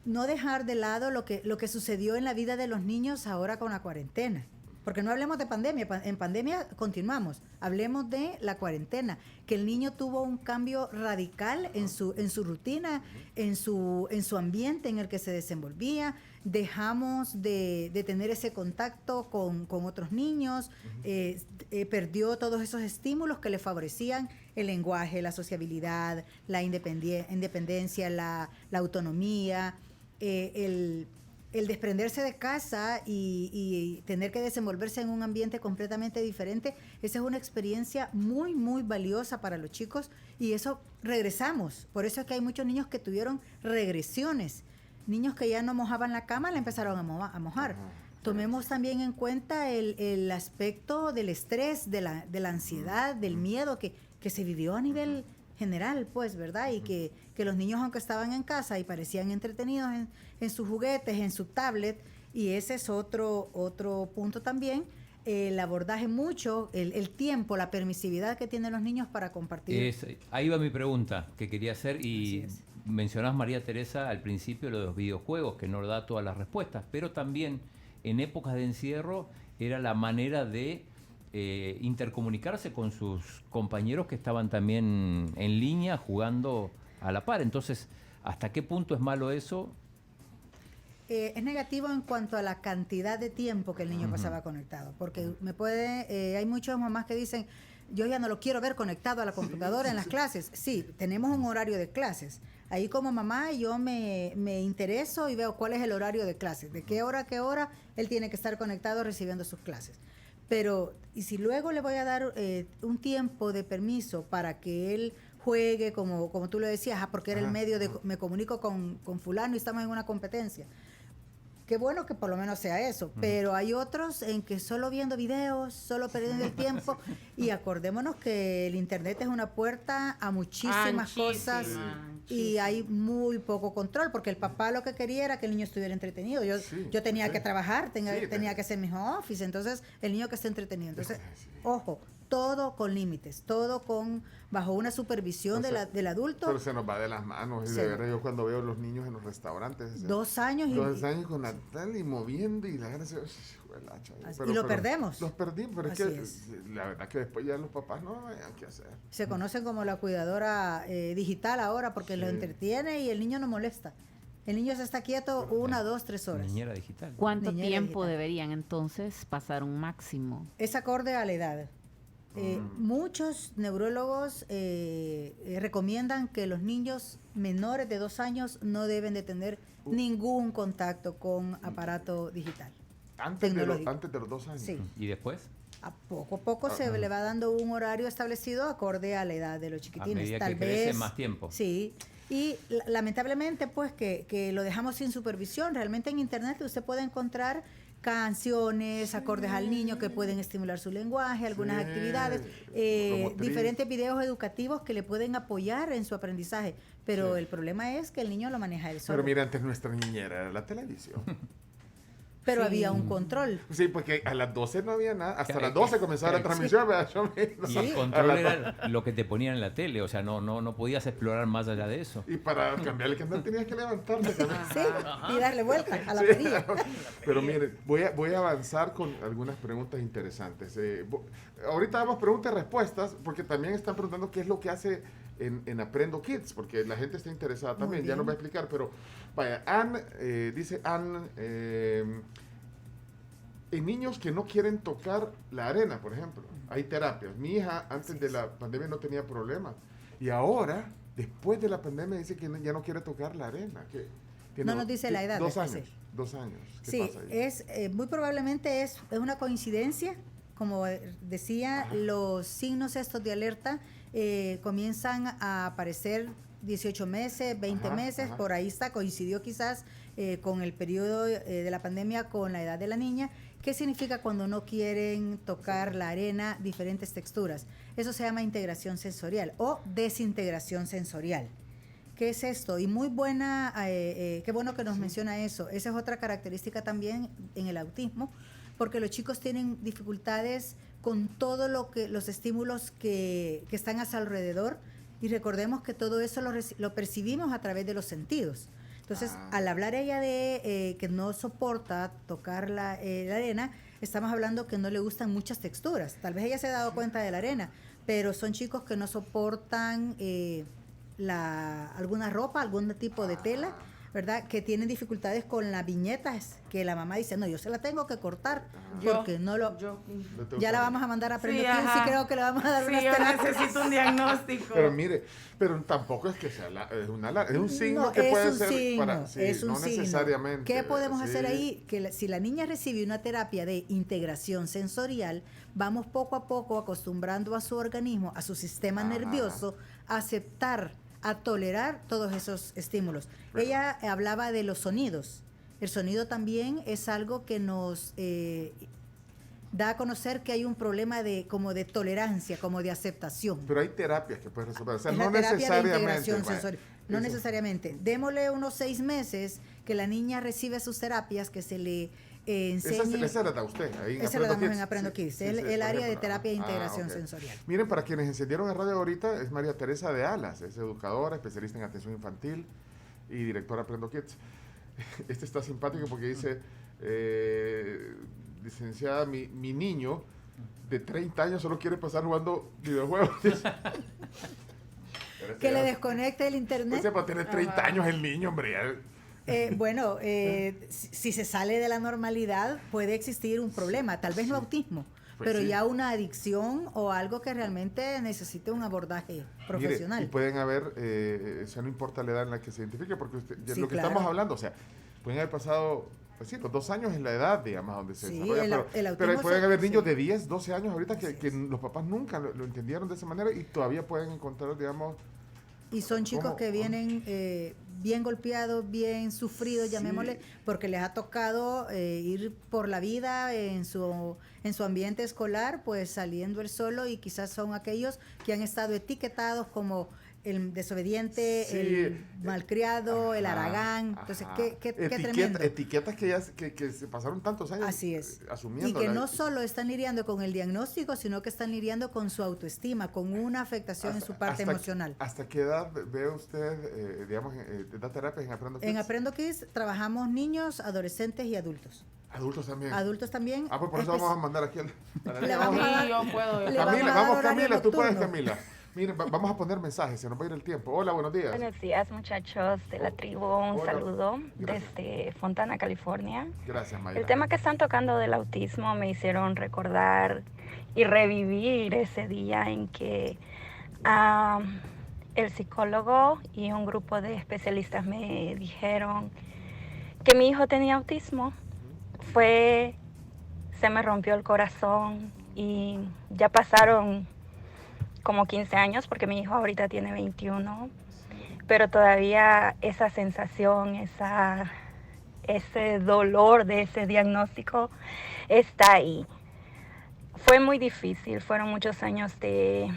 D: no dejar de lado lo que sucedió en la vida de los niños ahora con la cuarentena. Porque no hablemos de pandemia, en pandemia continuamos. Hablemos de la cuarentena, que el niño tuvo un cambio radical en su rutina, en su ambiente en el que se desenvolvía. Dejamos de tener ese contacto con otros niños, perdió todos esos estímulos que le favorecían el lenguaje, la sociabilidad, la independencia, la autonomía, el desprenderse de casa y tener que desenvolverse en un ambiente completamente diferente. Esa es una experiencia muy, muy valiosa para los chicos y eso regresamos. Por eso es que hay muchos niños que tuvieron regresiones. Niños que ya no mojaban la cama la empezaron a mojar. Tomemos también en cuenta el aspecto del estrés, de la ansiedad, del miedo que se vivió a nivel general, pues, ¿verdad? Y que los niños, aunque estaban en casa y parecían entretenidos en sus juguetes, en su tablet, y ese es otro punto también, el abordaje mucho, el tiempo, la permisividad que tienen los niños para compartir.
E: Ahí va mi pregunta que quería hacer y
D: Así es.
E: mencionás, María Teresa, al principio lo de los videojuegos, que no da todas las respuestas, pero también en épocas de encierro era la manera de intercomunicarse con sus compañeros que estaban también en línea jugando a la par. Entonces, ¿hasta qué punto es malo eso?
D: Es negativo en cuanto a la cantidad de tiempo que el niño pasaba conectado, porque hay muchas mamás que dicen, yo ya no lo quiero ver conectado a la computadora en las clases. Sí, tenemos un horario de clases. Ahí como mamá yo me intereso y veo cuál es el horario de clases, de qué hora a qué hora él tiene que estar conectado recibiendo sus clases. Pero, y si luego le voy a dar un tiempo de permiso para que él juegue, como tú lo decías, porque era el medio de, me comunico con fulano y estamos en una competencia. Qué bueno que por lo menos sea eso, pero hay otros en que solo viendo videos, solo perdiendo el tiempo, y acordémonos que el internet es una puerta a muchísimas cosas y hay muy poco control, porque el papá lo que quería era que el niño estuviera entretenido. Yo tenía que trabajar, tenía que hacer mi home office, entonces el niño que esté entretenido. Entonces, ojo, todo con límites, todo bajo una supervisión del adulto.
C: Pero se nos va de las manos. Y
D: Sí.
C: de verdad, yo cuando veo a los niños en los restaurantes.
D: 2 años
C: 2 años con la tal y moviendo y la gana se.
D: y lo perdemos.
C: Los perdí, pero es
D: Así
C: que
D: es.
C: la verdad que después ya los papás no hayan qué hacer.
D: Se conocen como la cuidadora digital ahora porque lo entretiene y el niño no molesta. El niño se está quieto 1, 2, 3 horas.
E: Niñera digital.
G: ¿Cuánto
D: Niñera
G: tiempo
D: digital.
G: deberían entonces pasar un máximo?
D: Es acorde a la edad. Muchos neurólogos recomiendan que los niños menores de 2 años no deben de tener ningún contacto con aparato digital.
C: Antes de
D: Tecnológico.
C: los 2 años.
D: Sí.
E: ¿Y después?
D: A poco se le va dando un horario establecido acorde a la edad de los
E: A
D: chiquitines.
E: medida
D: Tal
E: que
D: vez
E: crece, más tiempo.
D: Sí. Y lamentablemente, pues, que lo dejamos sin supervisión. Realmente en internet usted puede encontrar canciones acordes al niño que pueden estimular su lenguaje, algunas
C: Sí,
D: actividades,
C: lo motriz.
D: diferentes videos educativos que le pueden apoyar en su aprendizaje. Pero
C: Sí.
D: el problema es que el niño lo maneja él solo.
C: Pero mira, antes nuestra niñera era la televisión.
D: pero
F: Sí.
D: había un control.
C: Sí, porque a las 12 no había nada. Hasta
E: Claro,
C: las 12 comenzaba la
E: claro,
C: transmisión. ¿Verdad? Yo me-
E: Y el control era lo que te ponían en la tele, o sea, no podías explorar más allá de eso.
C: Y para cambiar el canal tenías que levantarte.
D: Sí, y darle vuelta a la
C: Sí.
D: perilla.
C: Pero miren, voy a avanzar con algunas preguntas interesantes. Ahorita damos preguntas y respuestas, porque también están preguntando qué es lo que hace en Aprendo Kids, porque la gente está interesada también.
D: Muy
C: Ya nos
D: bien.
C: va a explicar, pero vaya, dice Anne, en niños que no quieren tocar la arena, por ejemplo, hay terapias. Mi hija antes de la pandemia no tenía problemas, y ahora, después de la pandemia, dice que ya no quiere tocar la arena. Que tiene
D: No nos dice la edad,
C: 2
D: sí.
C: años. 2 años. ¿Qué
D: Sí,
C: pasa ahí?
D: muy probablemente es una coincidencia. Como decía,
C: Ajá.
D: los signos estos de alerta comienzan a aparecer 18 meses, 20
C: Ajá,
D: meses,
C: ajá.
D: por ahí está, coincidió quizás con el periodo de la pandemia, con la edad de la niña. ¿Qué significa cuando no quieren tocar la arena, diferentes texturas? Eso se llama integración sensorial o desintegración sensorial. ¿Qué es esto? Y muy buena, qué bueno que nos menciona eso. Esa es otra característica también en el autismo, porque los chicos tienen dificultades con todo los estímulos que están a su alrededor, y recordemos que todo eso lo percibimos a través de los sentidos. Entonces, al hablar ella de que no soporta tocar la arena, estamos hablando que no le gustan muchas texturas. Tal vez ella se ha dado cuenta de la arena, pero son chicos que no soportan alguna ropa, algún tipo de tela, ¿verdad? Que tienen dificultades con las viñetas, que la mamá dice, no, yo se la tengo que cortar, porque no lo...
C: No te
D: Ya la
C: gusta.
D: vamos a mandar a Aprendo
F: Sí,
D: Kids,
F: ajá.
D: y creo que le vamos a dar
F: Sí,
D: unas
F: yo
D: terapias.
F: necesito un diagnóstico.
C: Pero mire, pero tampoco es que sea es un signo
D: No,
C: que
D: es
C: puede
D: un
C: ser
D: signo,
C: para sí,
D: es un
C: no
D: signo.
C: necesariamente.
D: ¿Qué podemos
C: sí.
D: hacer ahí? Que si la niña recibe una terapia de integración sensorial, vamos poco a poco acostumbrando a su organismo, a su sistema
C: Ajá.
D: nervioso, a aceptar, a tolerar todos esos estímulos.
C: Bueno.
D: Ella hablaba de los sonidos. El sonido también es algo que nos da a conocer que hay un problema como de tolerancia, como de aceptación.
C: Pero hay terapias que pueden resolver. O sea,
D: Es
C: no
D: la terapia de
C: necesariamente.
D: integración
C: vaya,
D: sensorial. No
C: eso.
D: necesariamente. Démosle unos 6 meses que la niña recibe sus terapias, que se le enseñe.
C: Esa la da usted. Ahí
D: Esa la damos en Aprendo Kids, el
C: por
D: área de
C: ejemplo.
D: terapia de
C: Ah,
D: integración
C: ok.
D: sensorial.
C: Miren, para quienes encendieron el radio ahorita, es María Teresa de Alas, es educadora, especialista en atención infantil y directora de Aprendo Kids. Este está simpático porque dice, licenciada, mi niño de 30 años solo quiere pasar jugando videojuegos.
D: Que le desconecte el internet.
C: O sea, para tener 30 años el niño, hombre.
D: Bueno, si se sale de la normalidad, puede existir un problema, tal vez no autismo,
C: Pues
D: pero
C: sí.
D: ya una adicción o algo que realmente necesite un abordaje profesional.
C: Mire, y pueden haber, o sea, no importa la edad en la que se identifique, porque
D: Sí,
C: lo que
D: claro.
C: estamos hablando, o sea, pueden haber pasado, pues sí, los 2 años es la edad, digamos, donde se
D: Sí,
C: desarrolla,
D: el autismo
C: pero pueden
D: se-
C: haber niños
D: sí.
C: de 10, 12 años ahorita
D: Así
C: que
D: es.
C: los papás nunca lo entendieron de esa manera y todavía pueden encontrar, digamos,
D: Y son chicos
C: ¿Cómo?
D: que vienen bien golpeados, bien sufridos,
C: Sí.
D: llamémosle, porque les ha tocado ir por la vida en su ambiente escolar, pues saliendo él solo, y quizás son aquellos que han estado etiquetados como el desobediente,
C: Sí.
D: el malcriado, el
C: ajá,
D: haragán. Entonces,
C: ajá.
D: qué tremendo.
C: Etiquetas que se pasaron tantos años
D: Así es.
C: asumiendo.
D: Y que no solo están lidiando con el diagnóstico, sino que están lidiando con su autoestima, con una afectación en su parte emocional.
C: ¿Hasta qué edad ve usted, digamos, da terapias en Aprendo Kids?
D: En Aprendo Kids trabajamos niños, adolescentes y adultos.
C: Adultos también.
D: Adultos también.
C: Ah, pues por eso vamos a mandar aquí a
D: Le vamos a dar-
F: Sí, yo puedo.
D: le vamos a
C: Camila,
D: dar
C: vamos
D: horario
C: Camila, tú puedes
D: nocturno.
C: Camila. Miren, vamos a poner mensajes, se nos va a ir el tiempo. Hola, buenos días.
H: Buenos días, muchachos de la tribu. Un
C: Hola.
H: saludo
C: Gracias.
H: desde Fontana, California.
C: Gracias, Mayra.
H: El tema que están tocando del autismo me hicieron recordar y revivir ese día en que el psicólogo y un grupo de especialistas me dijeron que mi hijo tenía autismo. Se me rompió el corazón y ya pasaron como 15 años porque mi hijo ahorita tiene 21, pero todavía esa sensación, ese dolor de ese diagnóstico está ahí. Fue muy difícil, fueron muchos años de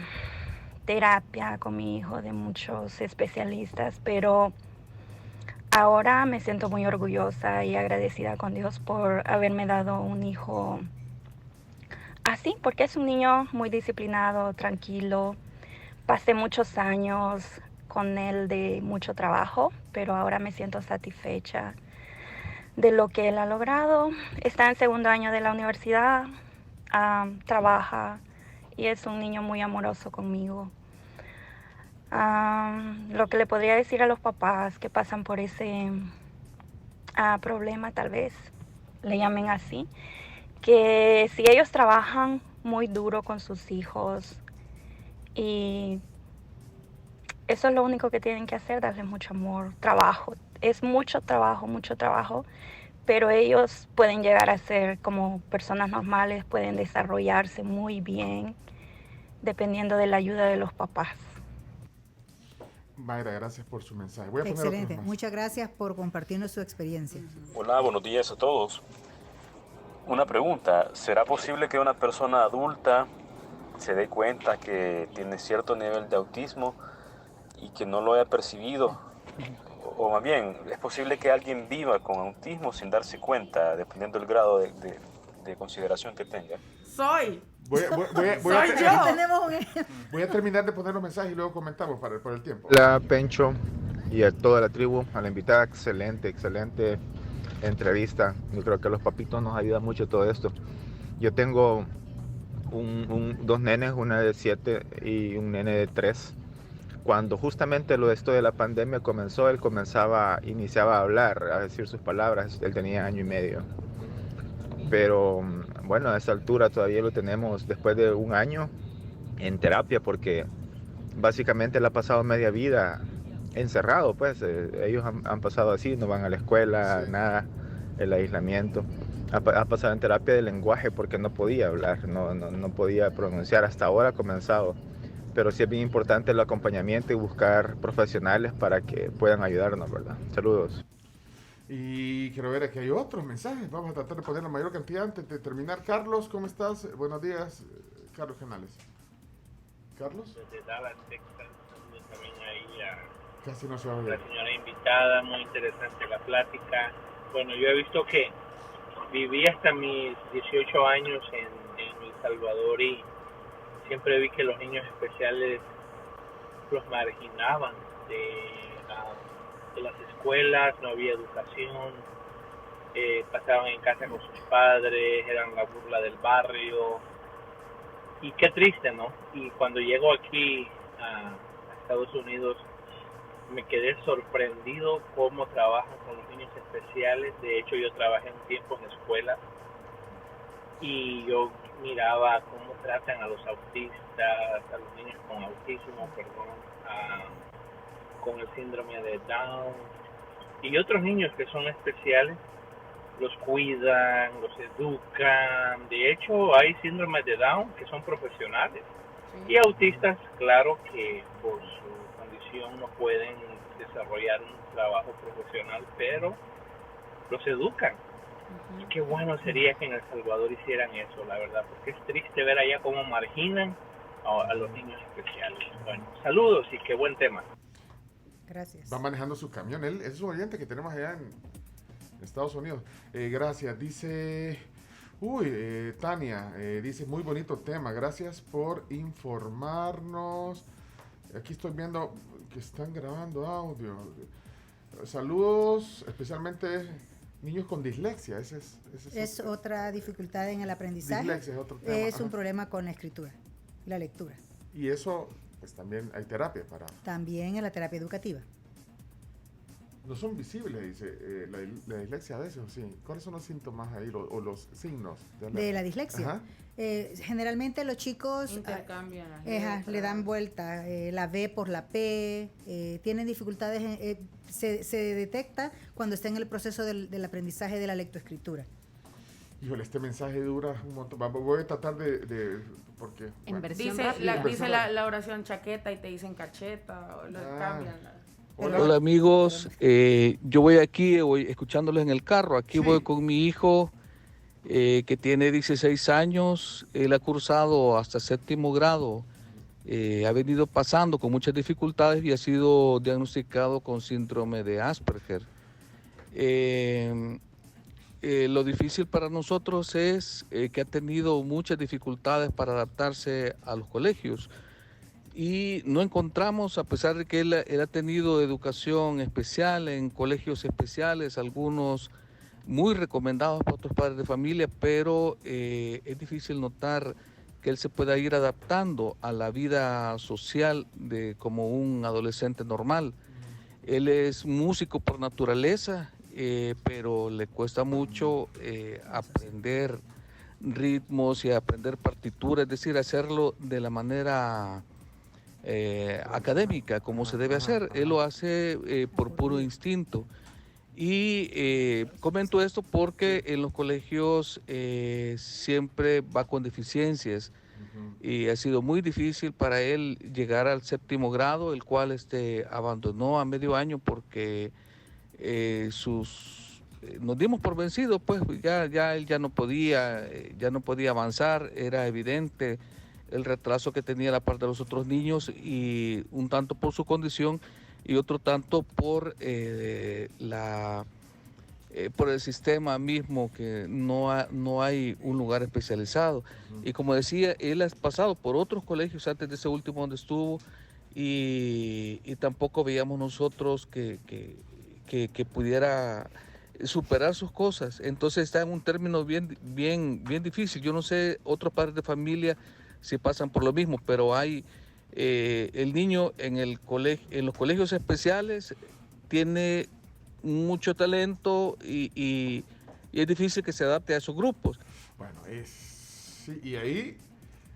H: terapia con mi hijo, de muchos especialistas, pero ahora me siento muy orgullosa y agradecida con Dios por haberme dado un hijo así, porque es un niño muy disciplinado, tranquilo. Pasé muchos años con él de mucho trabajo, pero ahora me siento satisfecha de lo que él ha logrado. Está en segundo año de la universidad, trabaja y es un niño muy amoroso conmigo. Lo que le podría decir a los papás que pasan por ese problema, tal vez le llamen así, que si ellos trabajan muy duro con sus hijos y eso es lo único que tienen que hacer, darles mucho amor, trabajo. Es mucho trabajo, pero ellos pueden llegar a ser como personas normales, pueden desarrollarse muy bien, dependiendo de la ayuda de los papás.
C: Mayra, gracias por su mensaje. Voy a poner
D: Excelente.
C: otros más.
D: Muchas gracias por compartirnos su experiencia.
I: Hola, buenos días a todos. Una pregunta, ¿será posible que una persona adulta se dé cuenta que tiene cierto nivel de autismo y que no lo haya percibido? O más bien, ¿es posible que alguien viva con autismo sin darse cuenta, dependiendo del grado de consideración que tenga?
F: Soy
C: Voy a terminar de poner los mensajes y luego comentamos por el tiempo.
J: Hola Pencho y a toda la tribu, a la invitada, excelente entrevista. Yo creo que los papitos nos ayudan mucho todo esto. Yo tengo dos nenes, una de 7 y un nene de 3. Cuando justamente lo de esto de la pandemia comenzó, él iniciaba a hablar, a decir sus palabras. Él tenía 1 año y medio. Pero bueno, a esa altura todavía lo tenemos después de 1 año en terapia, porque básicamente él ha pasado media vida encerrado, pues ellos han pasado así, no van a la escuela, sí, nada, el aislamiento. Ha pasado en terapia de lenguaje porque no podía hablar, no podía pronunciar, hasta ahora ha comenzado. Pero sí es bien importante el acompañamiento y buscar profesionales para que puedan ayudarnos, ¿verdad? Saludos.
C: Y quiero ver, aquí hay otros mensajes. Vamos a tratar de poner la mayor cantidad antes de terminar. Carlos, ¿cómo estás? Buenos días, Carlos Canales. ¿Carlos?
K: Desde Dallas, Texas, también ahí
C: casi no se oye.
K: La señora invitada, muy interesante la plática. Bueno, yo he visto que viví hasta mis 18 años en El Salvador y siempre vi que los niños especiales los marginaban de las escuelas, no había educación, pasaban en casa con sus padres, eran la burla del barrio, y qué triste, ¿no? Y cuando llego aquí a Estados Unidos me quedé sorprendido cómo trabajan con los niños especiales. De hecho, yo trabajé un tiempo en escuela y yo miraba cómo tratan a los autistas, a los niños con autismo, con el síndrome de Down y otros niños que son especiales. Los cuidan, los educan. De hecho, hay síndromes de Down que son profesionales. Sí. Y autistas, claro que por su condición no pueden desarrollar un trabajo profesional, pero los educan. Y qué bueno sería que en El Salvador hicieran eso, la verdad, porque es triste ver allá cómo marginan a los niños especiales. Bueno, saludos y qué buen tema.
D: Gracias.
C: Va manejando su camión. Él es un oyente que tenemos allá en Estados Unidos. Gracias. Dice, Tania, dice, muy bonito tema. Gracias por informarnos. Aquí estoy viendo que están grabando audio. Saludos, especialmente niños con dislexia. Es
D: otra dificultad en el aprendizaje.
C: Dislexia es otro tema.
D: Es un problema con la escritura, la lectura.
C: Y eso, pues también hay terapia para...
D: También en la terapia educativa.
C: No son visibles, dice, la dislexia a veces, ¿sí? ¿Cuáles son los síntomas ahí o los signos
D: de la dislexia? Generalmente los chicos
F: intercambian
D: le dan vuelta la B por la P, tienen dificultades, se detecta cuando está en el proceso del aprendizaje de la lectoescritura.
C: Híjole, este mensaje dura un montón. Voy a tratar de porque
G: en
C: bueno.
F: Dice la oración chaqueta y te dicen cacheta, o lo cambian.
L: Hola amigos, yo voy escuchándolos en el carro. Aquí voy con mi hijo que tiene 16 años. Él ha cursado hasta 7º grado. Ha venido pasando con muchas dificultades y ha sido diagnosticado con síndrome de Asperger. Lo difícil para nosotros es que ha tenido muchas dificultades para adaptarse a los colegios y no encontramos, a pesar de que él ha tenido educación especial en colegios especiales, algunos muy recomendados para otros padres de familia, pero es difícil notar que él se pueda ir adaptando a la vida social como un adolescente normal. Él es músico por naturaleza, pero le cuesta mucho aprender ritmos y aprender partituras, es decir, hacerlo de la manera académica, como se debe hacer. Él lo hace por puro instinto. Y comento esto porque en los colegios siempre va con deficiencias y ha sido muy difícil para él llegar al 7º grado, el cual abandonó a medio año porque nos dimos por vencidos, pues ya él ya no podía avanzar, era evidente el retraso que tenía la parte de los otros niños y un tanto por su condición y otro tanto por el sistema mismo, que no hay un lugar especializado. Y como decía, él ha pasado por otros colegios antes de ese último donde estuvo y tampoco veíamos nosotros que pudiera superar sus cosas. Entonces está en un término bien difícil. Yo no sé otros padres de familia si pasan por lo mismo, pero hay el niño en los colegios especiales tiene mucho talento y es difícil que se adapte a esos grupos.
C: Bueno, sí, y ahí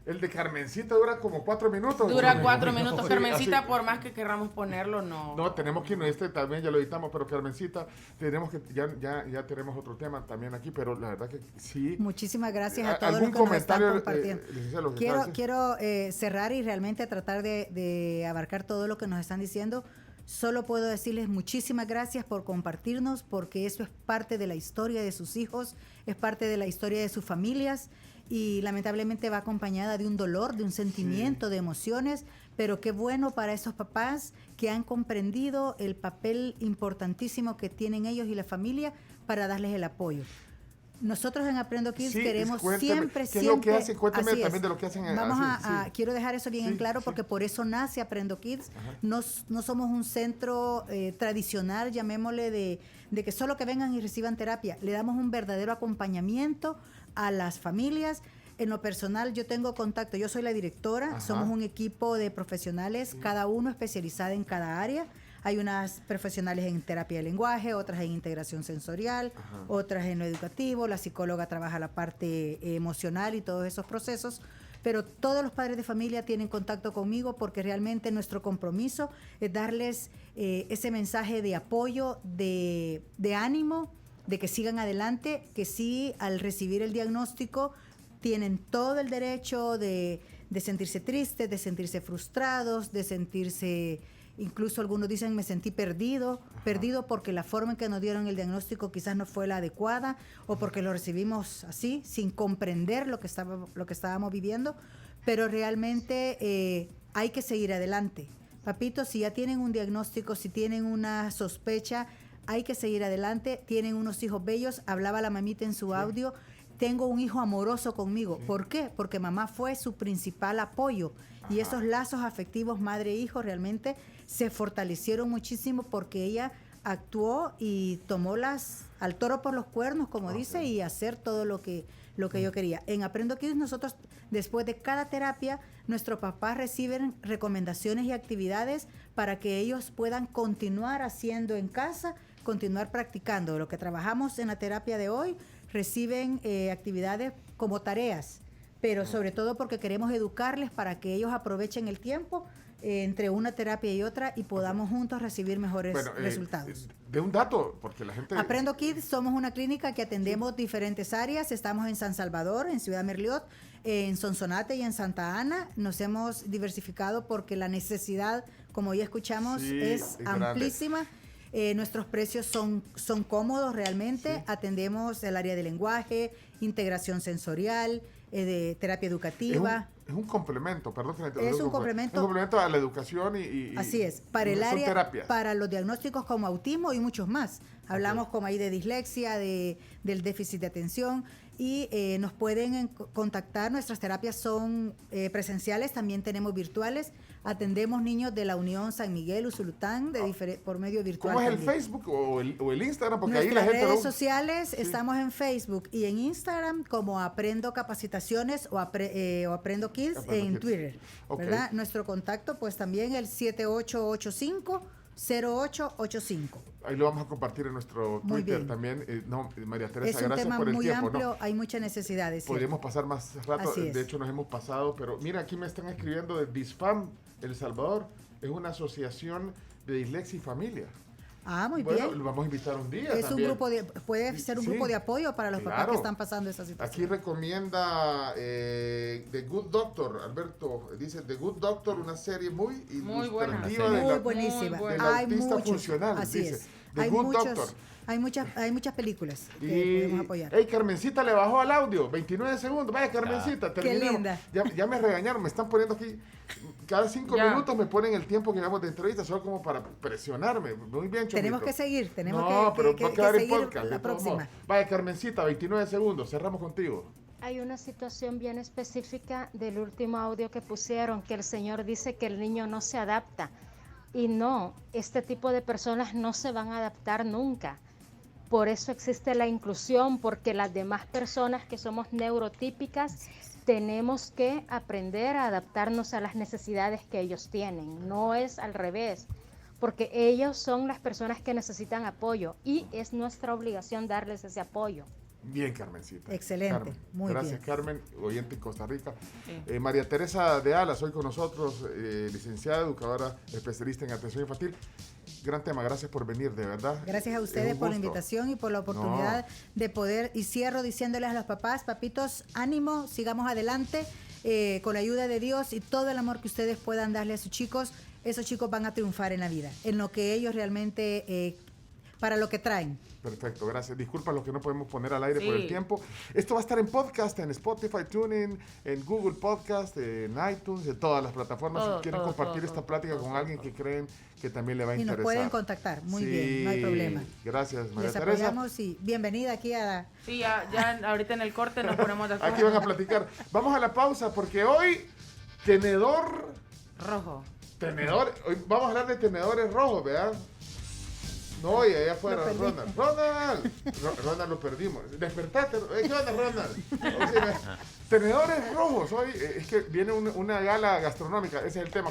C: el de Carmencita dura como 4 minutos.
F: Dura 4 minutos,
C: Sí,
F: Carmencita,
C: así.
F: por más que querramos ponerlo, no.
C: No, tenemos que irnos, también ya lo editamos, pero Carmencita, ya tenemos otro tema también aquí, pero la verdad que sí.
D: Muchísimas gracias a todos
C: ¿Algún
D: los que nos están
C: comentario,
D: compartiendo. Quiero cerrar y realmente tratar de abarcar todo lo que nos están diciendo. Solo puedo decirles muchísimas gracias por compartirnos, porque eso es parte de la historia de sus hijos, es parte de la historia de sus familias y lamentablemente va acompañada de un dolor, de un sentimiento, de emociones, pero qué bueno para esos papás que han comprendido el papel importantísimo que tienen ellos y la familia para darles el apoyo. Nosotros en Aprendo Kids queremos siempre,
C: ¿qué es lo que hacen? Cuéntame también de lo que hacen.
D: Quiero dejar eso bien en claro porque por eso nace Aprendo Kids. No somos un centro tradicional, llamémosle, de que solo que vengan y reciban terapia. Le damos un verdadero acompañamiento a las familias. En lo personal, yo tengo contacto, yo soy la directora, somos un equipo de profesionales, cada uno especializado en cada área. Hay unas profesionales en terapia de lenguaje, otras en integración sensorial, otras en lo educativo, la psicóloga trabaja la parte emocional y todos esos procesos, pero todos los padres de familia tienen contacto conmigo porque realmente nuestro compromiso es darles ese mensaje de apoyo, de ánimo, de que sigan adelante, que sí, al recibir el diagnóstico tienen todo el derecho de sentirse tristes, de sentirse frustrados, de sentirse... Incluso algunos dicen, me sentí perdido porque la forma en que nos dieron el diagnóstico quizás no fue la adecuada o porque lo recibimos así, sin comprender lo que estábamos viviendo, pero realmente hay que seguir adelante. Papitos, si ya tienen un diagnóstico, si tienen una sospecha, hay que seguir adelante. Tienen unos hijos bellos, hablaba la mamita en su audio, tengo un hijo amoroso conmigo. ¿Por qué? Porque mamá fue su principal apoyo. Y esos lazos afectivos madre-hijo realmente se fortalecieron muchísimo porque ella actuó y tomó al toro por los cuernos, como dice, y hacer todo lo que yo quería. En Aprendo Kids nosotros, después de cada terapia, nuestros papás reciben recomendaciones y actividades para que ellos puedan continuar haciendo en casa, continuar practicando. Lo que trabajamos en la terapia de hoy, reciben actividades como tareas, pero sobre todo porque queremos educarles para que ellos aprovechen el tiempo entre una terapia y otra y podamos juntos recibir mejores resultados.
C: De un dato, porque la gente...
D: Aprendo Kids, somos una clínica que atendemos diferentes áreas. Estamos en San Salvador, en Ciudad Merliot, en Sonsonate y en Santa Ana. Nos hemos diversificado porque la necesidad, como ya escuchamos, es amplísima. Nuestros precios son cómodos realmente. Atendemos el área de lenguaje, integración sensorial, de terapia educativa.
C: Es un complemento, perdón que me interrumpa.
D: Es un complemento.
C: Es un complemento a la educación y
D: así es, para el área, para los diagnósticos como autismo y muchos más. Hablamos como ahí de dislexia, del déficit de atención y nos pueden contactar. Nuestras terapias son presenciales, también tenemos virtuales. Atendemos niños de la Unión San Miguel, Usulután, por medio virtual.
C: ¿Cómo es el
D: también.
C: Facebook o el Instagram? Porque
D: Nuestras
C: ahí la gente
D: redes sociales, estamos en Facebook y en Instagram como Aprendo Capacitaciones o Aprendo Kids en Twitter, ¿verdad? Nuestro contacto pues también el 7885-0885.
C: Ahí lo vamos a compartir en nuestro Twitter también. María Teresa, gracias por el tiempo. Es un tema muy amplio,
D: hay muchas necesidades.
C: Podríamos pasar más rato, de hecho nos hemos pasado, pero mira, aquí me están escribiendo de DISFAM, El Salvador, es una asociación de dislexia y familia.
D: Muy
C: bueno,
D: bien.
C: Lo vamos a invitar un día.
D: Es
C: también.
D: Puede ser un grupo de apoyo para los papás que están pasando esa situación.
C: Aquí recomienda The Good Doctor, Alberto dice The Good Doctor, una serie muy ilustrativa
D: muy buenísima.
C: Del autista funcional.
D: Así
C: dice,
D: es.
C: The Good Doctor.
D: Hay muchas películas que podemos apoyar.
C: Hey, Carmencita le bajó al audio, 29 segundos. Vaya, Carmencita, terminemos.
D: Qué linda.
C: Ya me regañaron, me están poniendo aquí. Cada 5 minutos me ponen el tiempo que llevamos de entrevista, solo como para presionarme. Muy bien, Chomito.
D: Tenemos que seguir,
C: pero va a quedar en podcast.
D: La próxima.
C: Vaya, Carmencita, 29 segundos, cerramos contigo.
M: Hay una situación bien específica del último audio que pusieron, que el señor dice que el niño no se adapta. Y no, este tipo de personas no se van a adaptar nunca. Por eso existe la inclusión, porque las demás personas que somos neurotípicas tenemos que aprender a adaptarnos a las necesidades que ellos tienen. No es al revés, porque ellos son las personas que necesitan apoyo y es nuestra obligación darles ese apoyo.
C: Bien, Carmencita.
D: Excelente,
C: Carmen.
D: muy
C: Gracias,
D: bien.
C: Carmen, oyente en Costa Rica.
F: Sí.
C: María Teresa de Alas, hoy con nosotros, licenciada, educadora, especialista en atención infantil. Gran tema, gracias por venir, de verdad.
D: Gracias a ustedes por la invitación y por la oportunidad de poder, y cierro diciéndoles a los papás, papitos, ánimo, sigamos adelante, con la ayuda de Dios y todo el amor que ustedes puedan darle a sus chicos, esos chicos van a triunfar en la vida, en lo que ellos realmente, para lo que traen.
C: Perfecto, gracias. Disculpa lo que no podemos poner al aire por el tiempo. Esto va a estar en podcast, en Spotify, TuneIn, en Google Podcast, en iTunes, en todas las plataformas. Si quieren compartir esta plática con alguien que creen que también le va a interesar.
D: Y nos pueden contactar, muy bien, no hay problema.
C: Gracias, María
D: Les
C: Teresa.
D: apoyamos y bienvenida aquí a...
F: Sí, ya ahorita en el corte nos ponemos de acuerdo.
C: Aquí van a platicar. Vamos a la pausa porque hoy, tenedor...
F: Rojo.
C: Tenedor, hoy vamos a hablar de tenedores rojos, ¿verdad? No, oye, allá afuera, Ronald lo perdimos. Despertate, ¿qué onda, Ronald? O sea, tenedores rojos, hoy es que viene una gala gastronómica, ese es el tema.